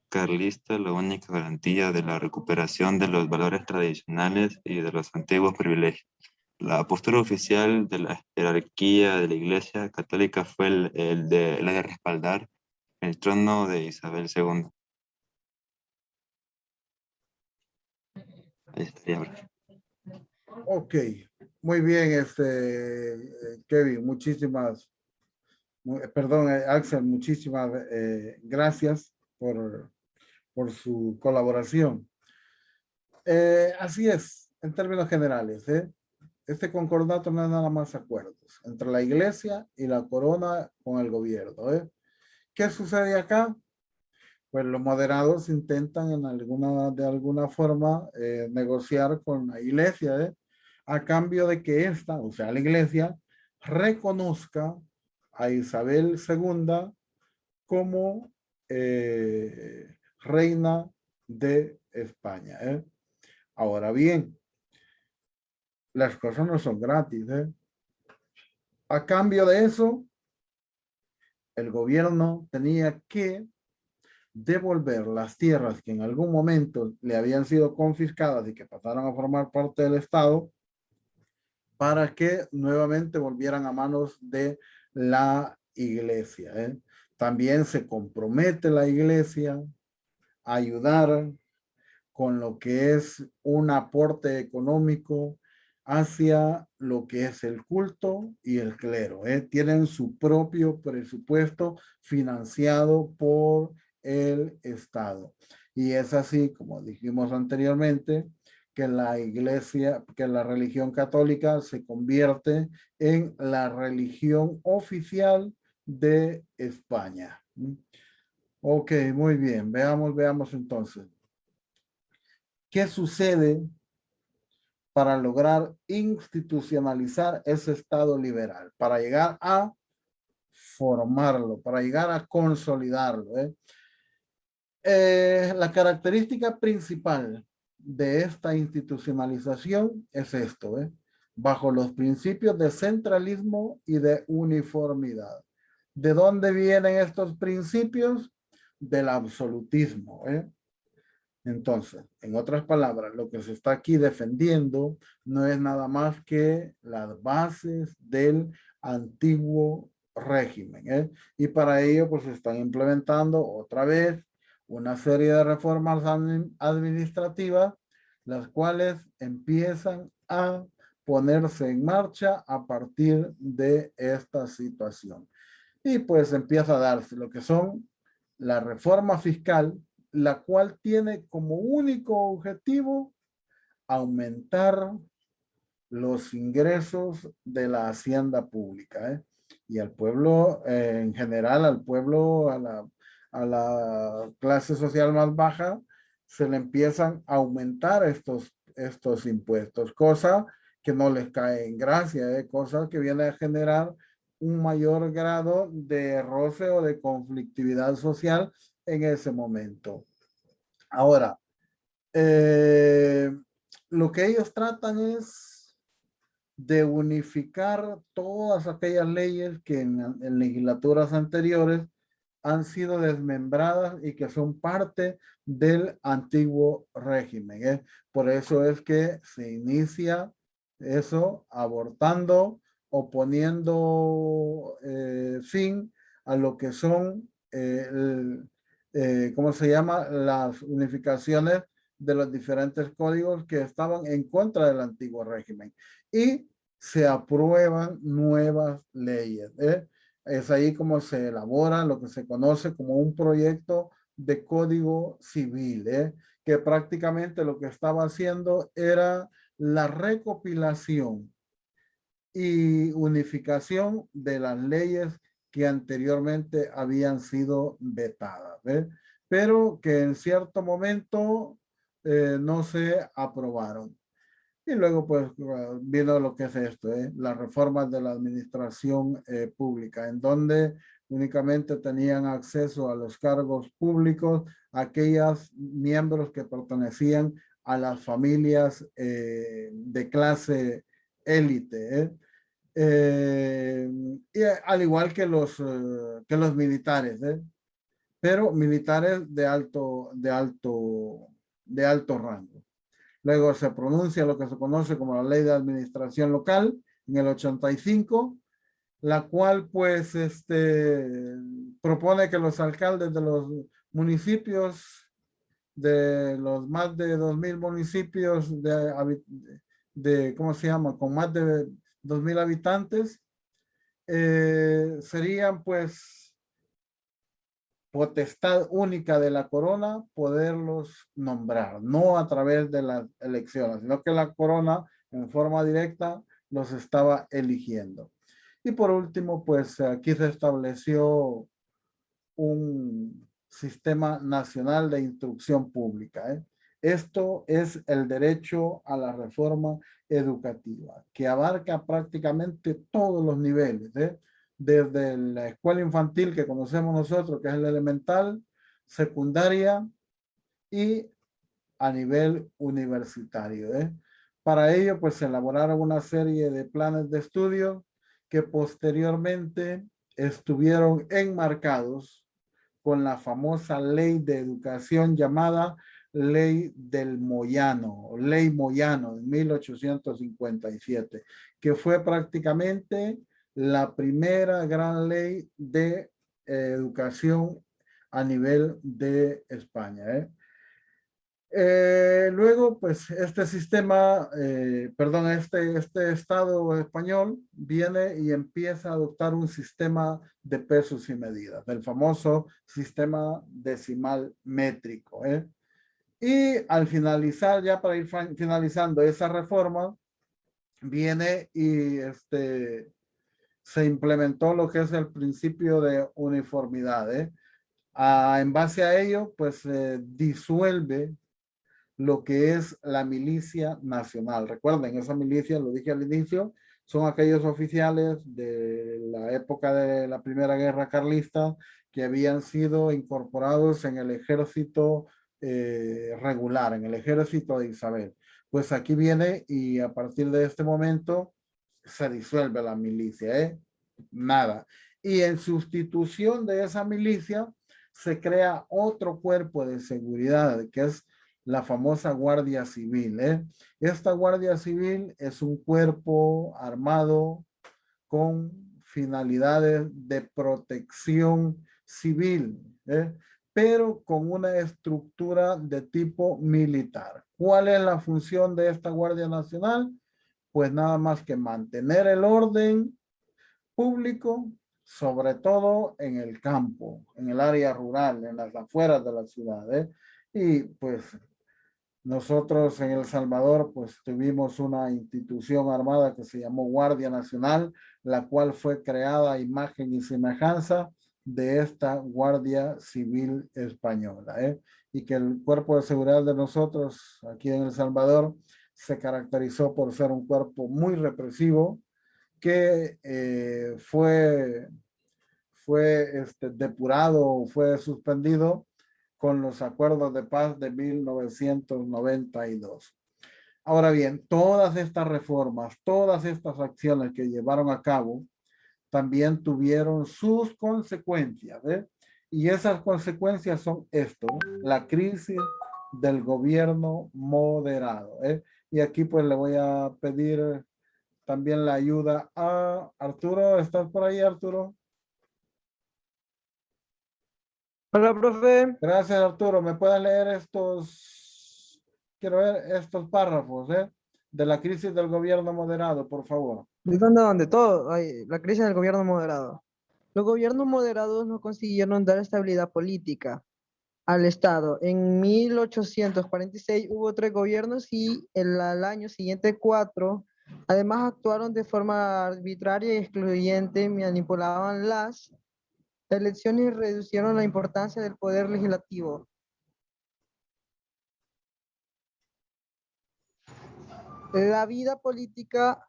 carlista la única garantía de la recuperación de los valores tradicionales y de los antiguos privilegios. La postura oficial de la jerarquía de la Iglesia Católica fue la de respaldar el trono de Isabel II. Ahí estaría, profe. Ok, muy bien, Kevin, perdón, Axel, muchísimas gracias por su colaboración. Así es, en términos generales, este concordato no es nada más acuerdos entre la Iglesia y la corona con el gobierno. ¿Qué sucede acá? Pues los moderados intentan de alguna forma negociar con la Iglesia, a cambio de que esta, o sea, la Iglesia, reconozca a Isabel II como reina de España. Ahora bien, las cosas no son gratis. A cambio de eso, el gobierno tenía que devolver las tierras que en algún momento le habían sido confiscadas y que pasaron a formar parte del Estado para que nuevamente volvieran a manos de la Iglesia. También se compromete la Iglesia a ayudar con lo que es un aporte económico hacia lo que es el culto y el clero. Tienen su propio presupuesto financiado por el Estado. Y es así, como dijimos anteriormente, que la iglesia, que la religión católica se convierte en la religión oficial de España. Ok, muy bien. Veamos entonces. ¿Qué sucede para lograr institucionalizar ese Estado liberal? Para llegar a formarlo, para llegar a consolidarlo. La característica principal de esta institucionalización es esto, bajo los principios de centralismo y de uniformidad. ¿De dónde vienen estos principios? Del absolutismo. Entonces, en otras palabras, lo que se está aquí defendiendo no es nada más que las bases del antiguo régimen. Y para ello, pues se están implementando otra vez una serie de reformas administrativas las cuales empiezan a ponerse en marcha a partir de esta situación. Y pues empieza a darse lo que son la reforma fiscal, la cual tiene como único objetivo aumentar los ingresos de la hacienda pública, ¿eh? Y al pueblo, en general, al pueblo, a la clase social más baja, se le empiezan a aumentar estos impuestos, cosa que no les cae en gracia, ¿eh? Cosa que viene a generar un mayor grado de roce o de conflictividad social en ese momento. Ahora, lo que ellos tratan es de unificar todas aquellas leyes que en legislaturas anteriores han sido desmembradas y que son parte del antiguo régimen, ¿eh? Por eso es que se inicia eso abortando o poniendo fin a lo que son, ¿cómo se llama? Las unificaciones de los diferentes códigos que estaban en contra del antiguo régimen. Y se aprueban nuevas leyes, ¿eh? Es ahí como se elabora lo que se conoce como un proyecto de código civil, ¿eh? Que prácticamente lo que estaba haciendo era la recopilación y unificación de las leyes que anteriormente habían sido vetadas, ¿eh? Pero que en cierto momento no se aprobaron. Y luego pues vino lo que es esto, las reformas de la administración pública, en donde únicamente tenían acceso a los cargos públicos aquellos miembros que pertenecían a las familias de clase élite, y al igual que los militares, pero militares de alto rango. Luego se pronuncia lo que se conoce como la Ley de Administración Local en el 85, la cual pues propone que los alcaldes de los municipios, de los más de 2,000 municipios ¿cómo se llama? Con más de 2,000 habitantes, serían pues potestad única de la corona poderlos nombrar, no a través de las elecciones, sino que la corona en forma directa los estaba eligiendo. Y por último, pues aquí se estableció un sistema nacional de instrucción pública, ¿eh? Esto es el derecho a la reforma educativa, que abarca prácticamente todos los niveles, ¿eh? Desde la escuela infantil que conocemos nosotros, que es el elemental, secundaria y a nivel universitario, ¿eh? Para ello, pues se elaboraron una serie de planes de estudio que posteriormente estuvieron enmarcados con la famosa ley de educación llamada Ley del Moyano, Ley Moyano de 1857, que fue prácticamente la primera gran ley de educación a nivel de España, ¿eh? Luego, pues este sistema, perdón, este Estado español viene y empieza a adoptar un sistema de pesos y medidas, el famoso sistema decimal métrico, ¿eh? Y al finalizar, ya para ir finalizando esa reforma, viene y se implementó lo que es el principio de uniformidad, ¿eh? En base a ello, pues se disuelve lo que es la milicia nacional. Recuerden, esa milicia, lo dije al inicio, son aquellos oficiales de la época de la Primera Guerra Carlista que habían sido incorporados en el ejército regular, en el ejército de Isabel. Pues aquí viene y a partir de este momento se disuelve la milicia, ¿eh? Nada. Y en sustitución de esa milicia se crea otro cuerpo de seguridad, que es la famosa Guardia Civil, ¿eh? Esta Guardia Civil es un cuerpo armado con finalidades de protección civil, ¿eh? pero con una estructura de tipo militar. ¿Cuál es la función de esta Guardia Nacional? Pues nada más que mantener el orden público, sobre todo en el campo, en el área rural, en las afueras de las ciudades. Y pues nosotros en El Salvador pues tuvimos una institución armada que se llamó Guardia Nacional, la cual fue creada a imagen y semejanza de esta Guardia Civil Española. Y que el cuerpo de seguridad de nosotros aquí en El Salvador se caracterizó por ser un cuerpo muy represivo que fue depurado, fue suspendido con los acuerdos de paz de 1992. Ahora bien, todas estas reformas, todas estas acciones que llevaron a cabo, también tuvieron sus consecuencias. Y esas consecuencias son esto, la crisis del gobierno moderado. Y aquí pues le voy a pedir también la ayuda a Arturo. ¿Estás por ahí, Arturo? Hola, profe. Gracias, Arturo. ¿Me puedes leer quiero ver estos párrafos, de la crisis del gobierno moderado, por favor? ¿De dónde? Todo. Ay, la crisis del gobierno moderado. Los gobiernos moderados no consiguieron dar estabilidad política al Estado. En 1846 hubo 3 gobiernos y al año siguiente 4. Además actuaron de forma arbitraria y excluyente, manipulaban las elecciones y reducieron la importancia del poder legislativo. La vida política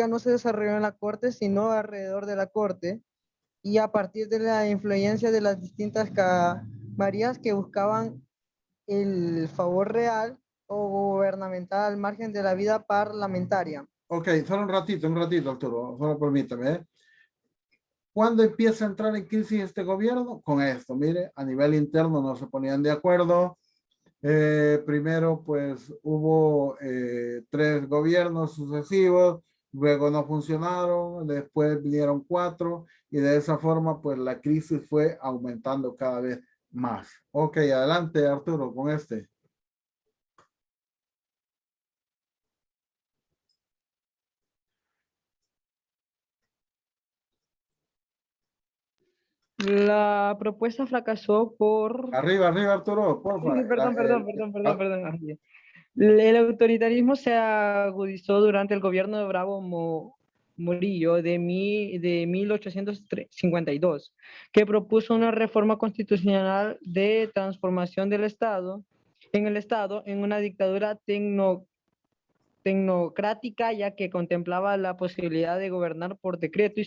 no se desarrolló en la corte, sino alrededor de la corte y a partir de la influencia de las distintas camarillas que buscaban el favor real o gubernamental al margen de la vida parlamentaria. Ok, solo un ratito, Arturo, solo permítame. ¿Cuándo empieza a entrar en crisis este gobierno? Con esto, mire, a nivel interno no se ponían de acuerdo. Primero, pues hubo 3 gobiernos sucesivos, luego no funcionaron, después vinieron 4 y de esa forma, pues la crisis fue aumentando cada vez más. Ok, adelante, Arturo, con este. La propuesta fracasó por... Arriba, Arturo, por favor. Perdón. El autoritarismo se agudizó durante el gobierno de Bravo Murillo de 1852, que propuso una reforma constitucional de transformación del Estado en una dictadura tecnocrática, ya que contemplaba la posibilidad de gobernar por decreto y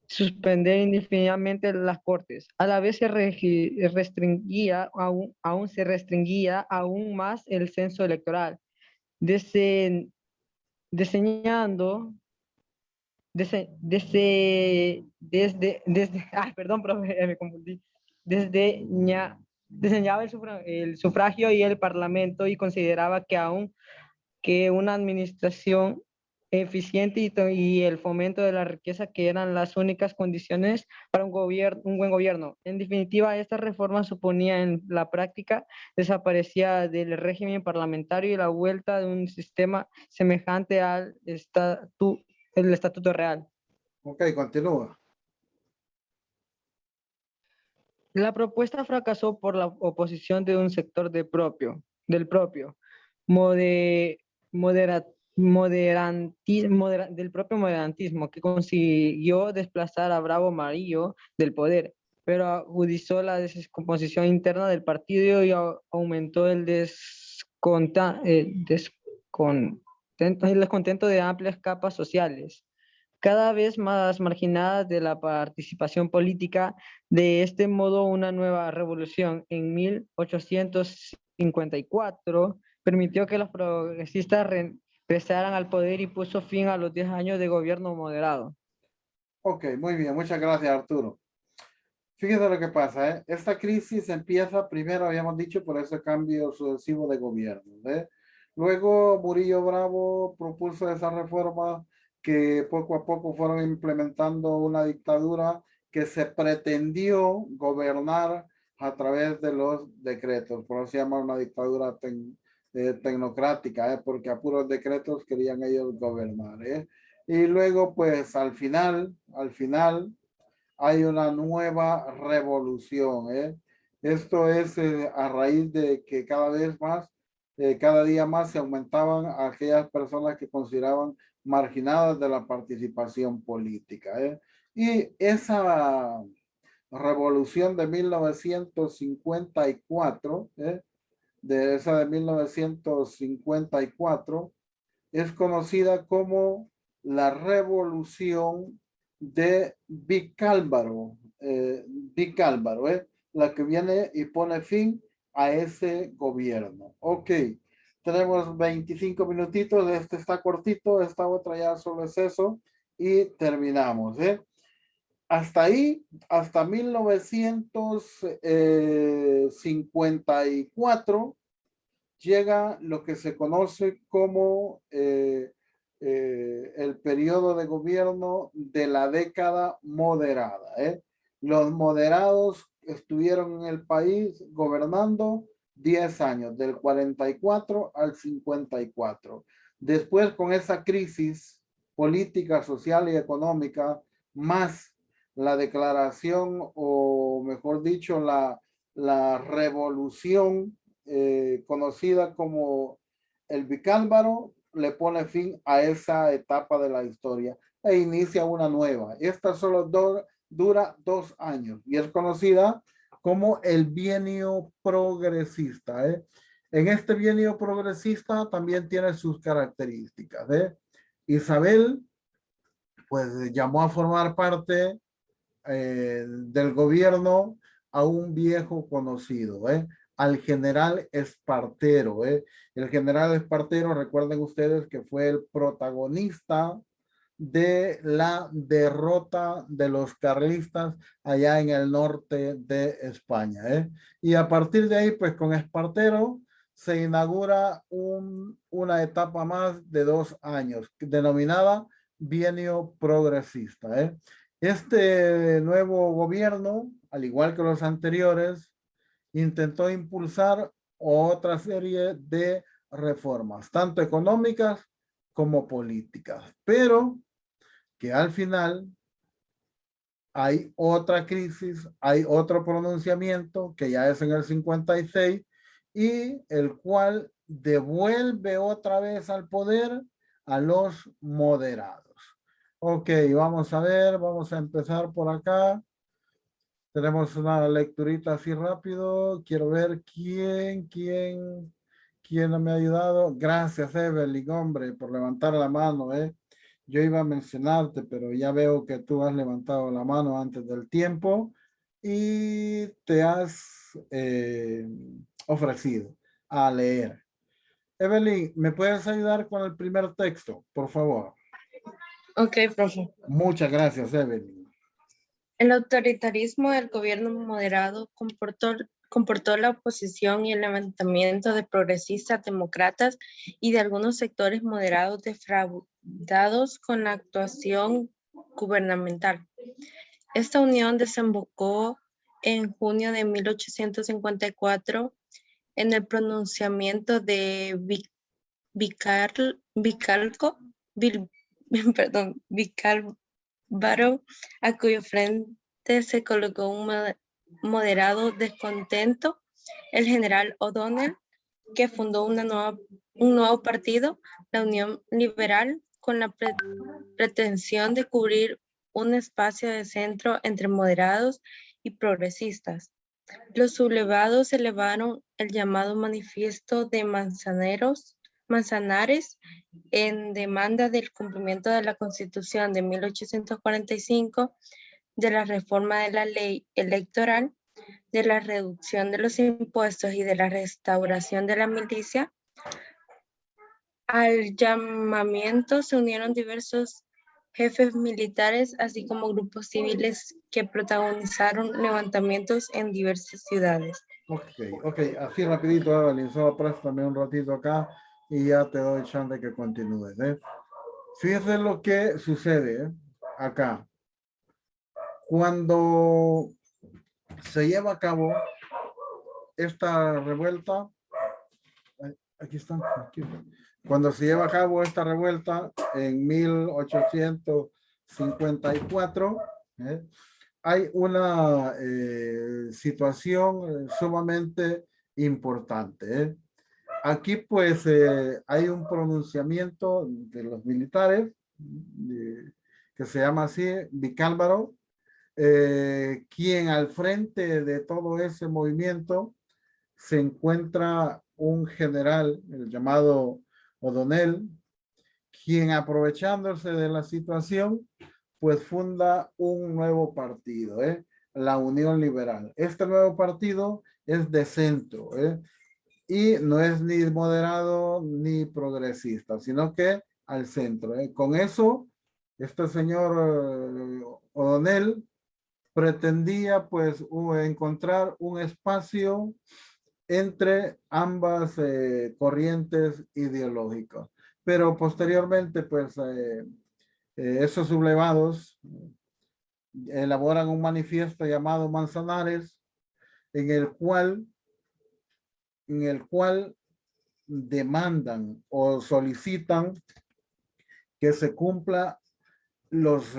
suspender indefinidamente las cortes. A la vez se restringía aún más el censo electoral, perdón, profe, me confundí. Diseñaba el sufragio y el parlamento y consideraba que una administración eficiente y el fomento de la riqueza que eran las únicas condiciones para un buen gobierno. En definitiva, esta reforma suponía en la práctica desaparecía del régimen parlamentario y la vuelta de un sistema semejante al estatuto real. Ok, continúa. La propuesta fracasó por la oposición de un sector del propio moderantismo que consiguió desplazar a Bravo Murillo del poder, pero agudizó la descomposición interna del partido y aumentó el descontento de amplias capas sociales, cada vez más marginadas de la participación política. De este modo, una nueva revolución en 1854 permitió que los progresistas regresaran al poder y puso fin a los 10 años de gobierno moderado. Ok, muy bien, muchas gracias, Arturo. Fíjese lo que pasa, esta crisis empieza, primero habíamos dicho, por ese cambio sucesivo de gobierno. Luego Murillo Bravo propuso esa reforma que poco a poco fueron implementando una dictadura que se pretendió gobernar a través de los decretos. Por eso se llama una dictadura tecnocrática, porque a puros decretos querían ellos gobernar. Y luego, pues al final hay una nueva revolución. Esto es a raíz de que cada vez más, cada día más se aumentaban aquellas personas que consideraban marginadas de la participación política. Y esa revolución de 1954, de esa de 1954, es conocida como la revolución de Vicálvaro, la que viene y pone fin a ese gobierno. Ok, tenemos 25 minutitos, este está cortito, esta otra ya solo es eso y terminamos. Hasta ahí, hasta 1954, llega lo que se conoce como el periodo de gobierno de la década moderada. Los moderados estuvieron en el país gobernando 10 años, del 44 al 54. Después, con esa crisis política, social y económica, más la declaración, o mejor dicho, la revolución conocida como el Vicálvaro, le pone fin a esa etapa de la historia e inicia una nueva. Esta solo dura 2 años y es conocida como el bienio progresista. En este bienio progresista también tiene sus características. Isabel, pues llamó a formar parte del gobierno a un viejo conocido, al general Espartero. El general Espartero, recuerden ustedes que fue el protagonista de la derrota de los carlistas allá en el norte de España. Y a partir de ahí, pues con Espartero se inaugura una etapa más de 2 años, denominada bienio progresista. Este nuevo gobierno, al igual que los anteriores, intentó impulsar otra serie de reformas, tanto económicas como políticas, pero que al final hay otra crisis, hay otro pronunciamiento que ya es en el 56 y el cual devuelve otra vez al poder a los moderados. Ok, vamos a ver, vamos a empezar por acá. Tenemos una lecturita así rápido. Quiero ver quién me ha ayudado. Gracias, Evelyn, hombre, por levantar la mano. Yo iba a mencionarte, pero ya veo que tú has levantado la mano antes del tiempo y te has ofrecido a leer. Evelyn, ¿me puedes ayudar con el primer texto, por favor? Ok, profe. Muchas gracias, Evelyn. El autoritarismo del gobierno moderado comportó la oposición y el levantamiento de progresistas demócratas y de algunos sectores moderados defraudados con la actuación gubernamental. Esta unión desembocó en junio de 1854 en el pronunciamiento de Vicálvaro, a cuyo frente se colocó un moderado descontento, el general O'Donnell, que fundó un nuevo partido, la Unión Liberal, con la pretensión de cubrir un espacio de centro entre moderados y progresistas. Los sublevados elevaron el llamado Manifiesto de Manzanares en demanda del cumplimiento de la Constitución de 1845, de la reforma de la ley electoral, de la reducción de los impuestos y de la restauración de la milicia. Al llamamiento se unieron diversos jefes militares, así como grupos civiles que protagonizaron levantamientos en diversas ciudades. Ok, así rapidito, Evelyn, solo préstame un ratito acá y ya te doy chance de que continúes. Fíjense lo que sucede acá. Cuando se lleva a cabo esta revuelta, aquí están, cuando se lleva a cabo esta revuelta en 1854, hay una situación sumamente importante. Aquí pues hay un pronunciamiento de los militares que se llama así, Vicálvaro, quien al frente de todo ese movimiento se encuentra un general, el llamado O'Donnell, quien aprovechándose de la situación, pues funda un nuevo partido, la Unión Liberal. Este nuevo partido es de centro, y no es ni moderado ni progresista, sino que al centro. Con eso, este señor O'Donnell pretendía pues encontrar un espacio entre ambas corrientes ideológicas. Pero posteriormente, pues, esos sublevados elaboran un manifiesto llamado Manzanares, en el cual demandan o solicitan que se cumpla las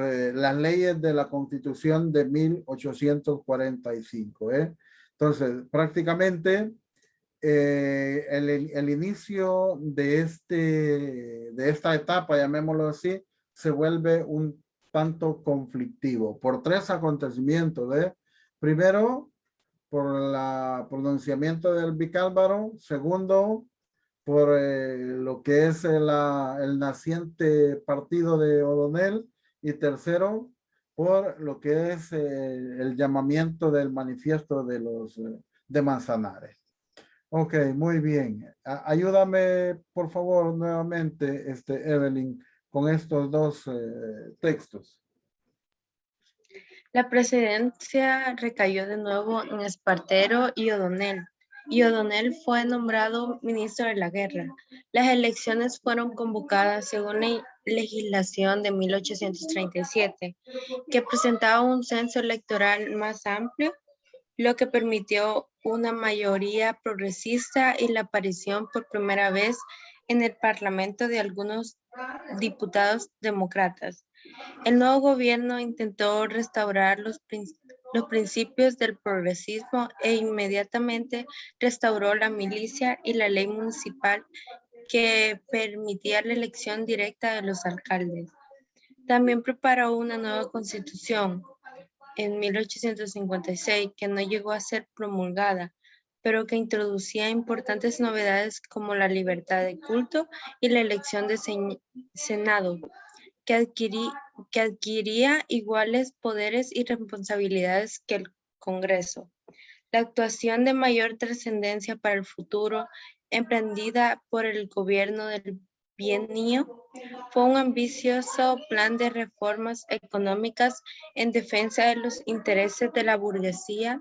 leyes de la Constitución de 1845. Entonces, prácticamente el inicio de esta etapa, llamémoslo así, se vuelve un tanto conflictivo por tres acontecimientos. Primero, por el pronunciamiento del Vicálvaro. Segundo, por lo que es el naciente partido de O'Donnell. Y tercero, por lo que es el llamamiento del manifiesto de Manzanares. Ok, muy bien. Ayúdame, por favor, nuevamente, Evelyn, con estos dos textos. La presidencia recayó de nuevo en Espartero y O'Donnell fue nombrado ministro de la guerra. Las elecciones fueron convocadas según la legislación de 1837, que presentaba un censo electoral más amplio, lo que permitió una mayoría progresista y la aparición por primera vez en el Parlamento de algunos diputados demócratas. El nuevo gobierno intentó restaurar los principios del progresismo e inmediatamente restauró la milicia y la ley municipal que permitía la elección directa de los alcaldes. También preparó una nueva constitución en 1856 que no llegó a ser promulgada, pero que introducía importantes novedades como la libertad de culto y la elección de Senado, que adquiría iguales poderes y responsabilidades que el Congreso. La actuación de mayor trascendencia para el futuro, emprendida por el gobierno del bienio, fue un ambicioso plan de reformas económicas en defensa de los intereses de la burguesía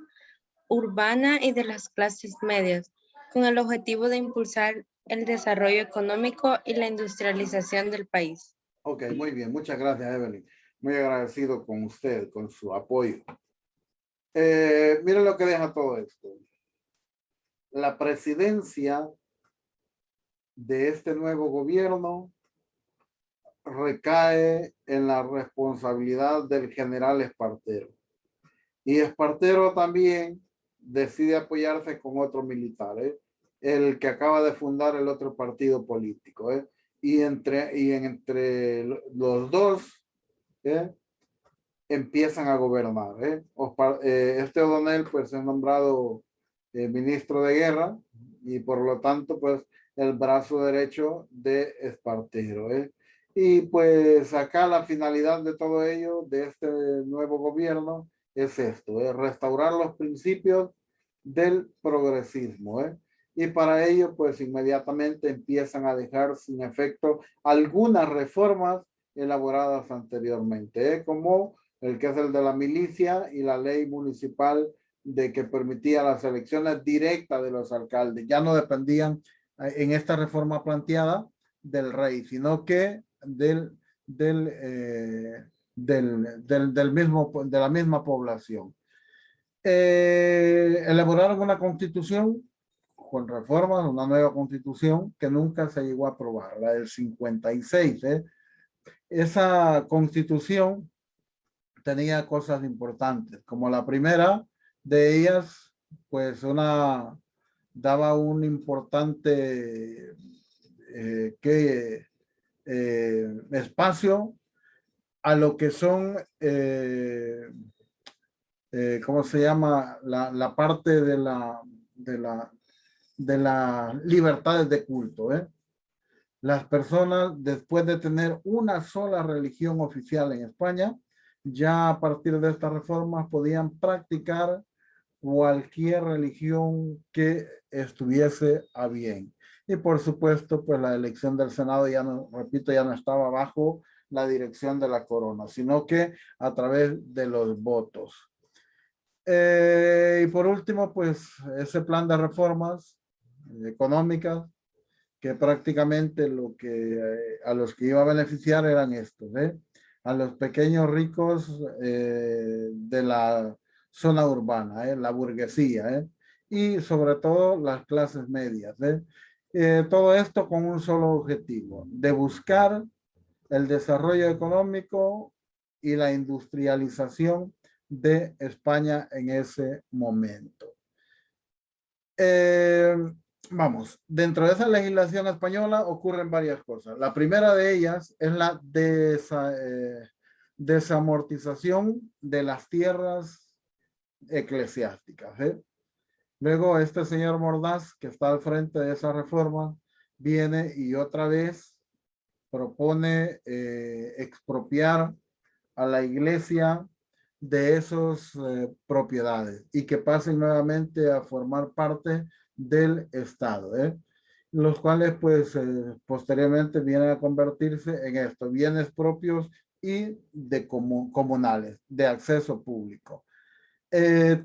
urbana y de las clases medias, con el objetivo de impulsar el desarrollo económico y la industrialización del país. Ok, muy bien. Muchas gracias, Evelyn. Muy agradecido con usted, con su apoyo. Miren lo que deja todo esto. La presidencia de este nuevo gobierno recae en la responsabilidad del general Espartero. Y Espartero también decide apoyarse con otro militar, el que acaba de fundar el otro partido político. Y entre los dos empiezan a gobernar. Este O'Donnell pues es nombrado ministro de guerra y por lo tanto pues el brazo derecho de Espartero. Y pues acá la finalidad de todo ello, de este nuevo gobierno, es esto, restaurar los principios del progresismo. Y para ello pues inmediatamente empiezan a dejar sin efecto algunas reformas elaboradas anteriormente, como el que es el de la milicia y la ley municipal de que permitía las elecciones directas de los alcaldes. Ya no dependían en esta reforma planteada del rey, sino que de la misma población. Elaboraron una constitución con reformas, una nueva constitución que nunca se llegó a aprobar, la del 56. Esa constitución tenía cosas importantes, como la primera de ellas, pues daba un importante espacio a lo que son, ¿cómo se llama? La parte de las libertades de culto. Las personas, después de tener una sola religión oficial en España, ya a partir de estas reformas podían practicar cualquier religión que estuviese a bien. Y por supuesto, pues la elección del Senado ya no, repito, ya no estaba bajo la dirección de la corona, sino que a través de los votos. Y por último, pues ese plan de reformas económicas, que prácticamente a los que iba a beneficiar eran estos, a los pequeños ricos de la zona urbana, la burguesía, y sobre todo las clases medias. Todo esto con un solo objetivo, de buscar el desarrollo económico y la industrialización de España en ese momento. Vamos, dentro de esa legislación española ocurren varias cosas. La primera de ellas es la desamortización de las tierras eclesiásticas. Luego este señor Mordaz, que está al frente de esa reforma, viene y otra vez propone expropiar a la iglesia de esas propiedades y que pasen nuevamente a formar parte del Estado, los cuales pues posteriormente vienen a convertirse en esto, bienes propios y de comunales, de acceso público.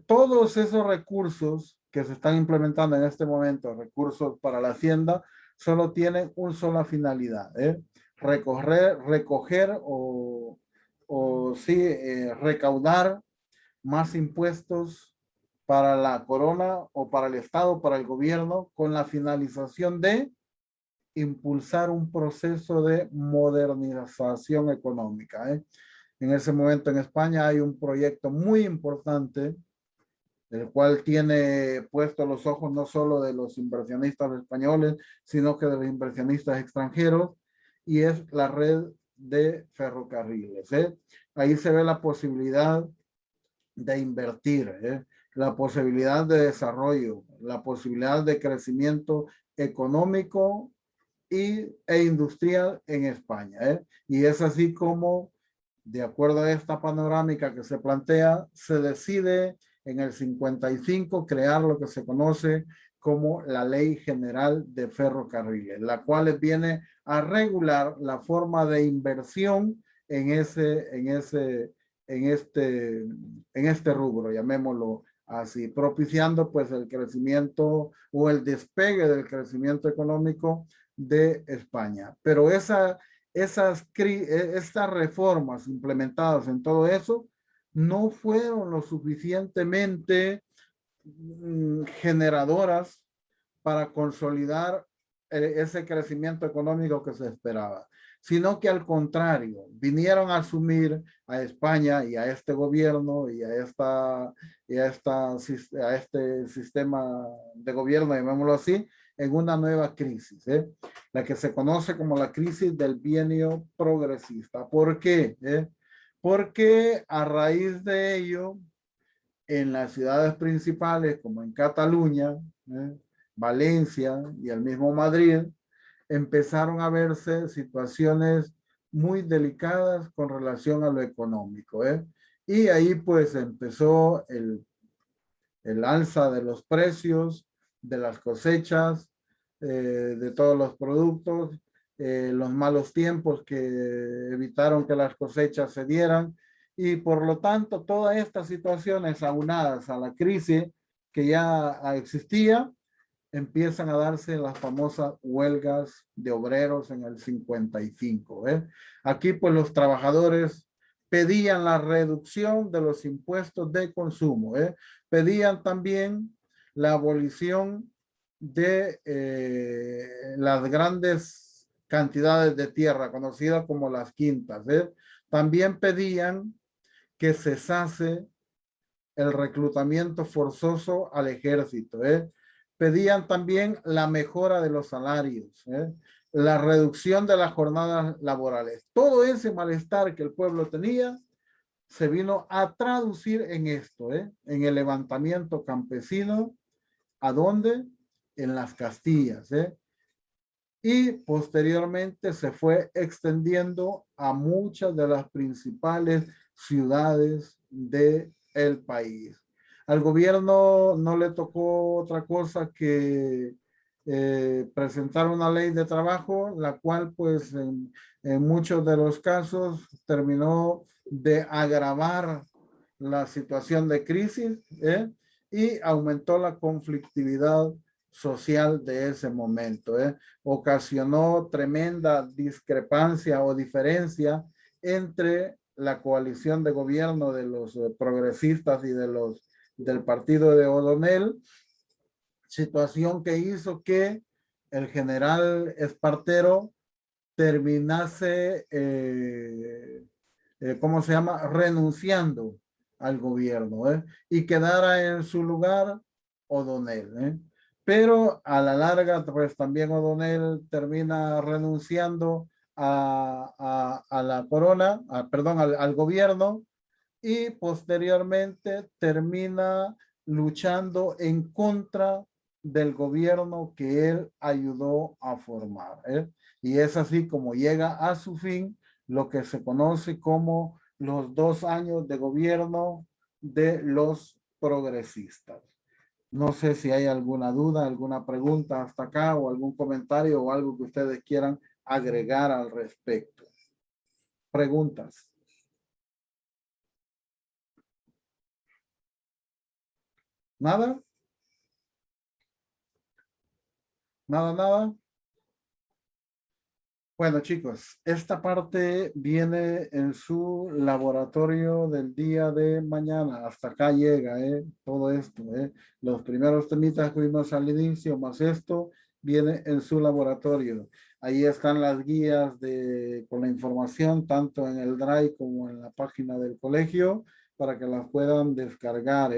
Todos esos recursos que se están implementando en este momento, recursos para la hacienda, solo tienen una sola finalidad, recoger o sí, recaudar más impuestos para la corona o para el Estado, para el gobierno, con la finalización de impulsar un proceso de modernización económica. En ese momento en España hay un proyecto muy importante, el cual tiene puestos los ojos no solo de los inversionistas españoles, sino que de los inversionistas extranjeros, y es la red de ferrocarriles. Ahí se ve la posibilidad de invertir, la posibilidad de desarrollo, la posibilidad de crecimiento económico e industrial en España. Y es así como, de acuerdo a esta panorámica que se plantea, se decide en el 55 crear lo que se conoce como la Ley General de Ferrocarriles, la cual viene a regular la forma de inversión en este rubro, llamémoslo así, propiciando pues el crecimiento o el despegue del crecimiento económico de España. Pero estas reformas implementadas en todo eso no fueron lo suficientemente generadoras para consolidar ese crecimiento económico que se esperaba, sino que al contrario, vinieron a asumir a España y a este gobierno y a este sistema de gobierno, llamémoslo así, en una nueva crisis, la que se conoce como la crisis del bienio progresista. ¿Por qué? Porque a raíz de ello, en las ciudades principales como en Cataluña, Valencia y el mismo Madrid, empezaron a verse situaciones muy delicadas con relación a lo económico. Y ahí pues empezó el alza de los precios, de las cosechas, de todos los productos, los malos tiempos que evitaron que las cosechas se dieran, y por lo tanto todas estas situaciones aunadas a la crisis que ya existía, empiezan a darse las famosas huelgas de obreros en el 55. Aquí pues los trabajadores pedían la reducción de los impuestos de consumo, pedían también la abolición de las grandes cantidades de tierra, conocidas como las quintas. También pedían que cesase el reclutamiento forzoso al ejército. Pedían también la mejora de los salarios, la reducción de las jornadas laborales. Todo ese malestar que el pueblo tenía se vino a traducir en esto, en el levantamiento campesino. ¿A dónde? En las Castillas. Y posteriormente se fue extendiendo a muchas de las principales ciudades del país. Al gobierno no le tocó otra cosa que presentar una ley de trabajo, la cual pues en muchos de los casos terminó de agravar la situación de crisis, y aumentó la conflictividad social de ese momento. Ocasionó tremenda discrepancia o diferencia entre la coalición de gobierno de los progresistas y del partido de O'Donnell, situación que hizo que el general Espartero terminase, ¿cómo se llama?, renunciando al gobierno, y quedara en su lugar O'Donnell. Pero a la larga, pues también O'Donnell termina renunciando a la corona, perdón, al gobierno, y posteriormente termina luchando en contra del gobierno que él ayudó a formar. Y es así como llega a su fin lo que se conoce como los 2 años de gobierno de los progresistas. No sé si hay alguna duda, alguna pregunta hasta acá o algún comentario o algo que ustedes quieran agregar al respecto. Preguntas. ¿Nada? ¿Nada? Bueno, chicos, esta parte viene en su laboratorio del día de mañana. Hasta acá llega, todo esto. Los primeros temitas que vimos al inicio, más esto, viene en su laboratorio. Ahí están las guías con la información, tanto en el Drive como en la página del colegio, para que las puedan descargar.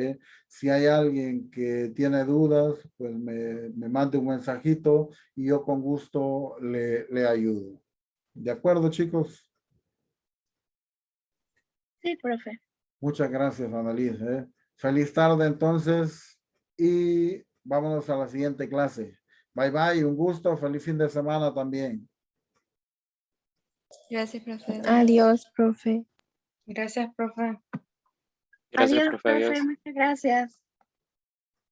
Si hay alguien que tiene dudas, pues me mande un mensajito y yo con gusto le ayudo. ¿De acuerdo, chicos? Sí, profe. Muchas gracias, Annalise. Feliz tarde entonces y vámonos a la siguiente clase. Bye, bye, un gusto, feliz fin de semana también. Gracias, profe. Adiós, profe. Gracias, profe. Gracias, Adiós, profe. Adiós. profe. Muchas gracias.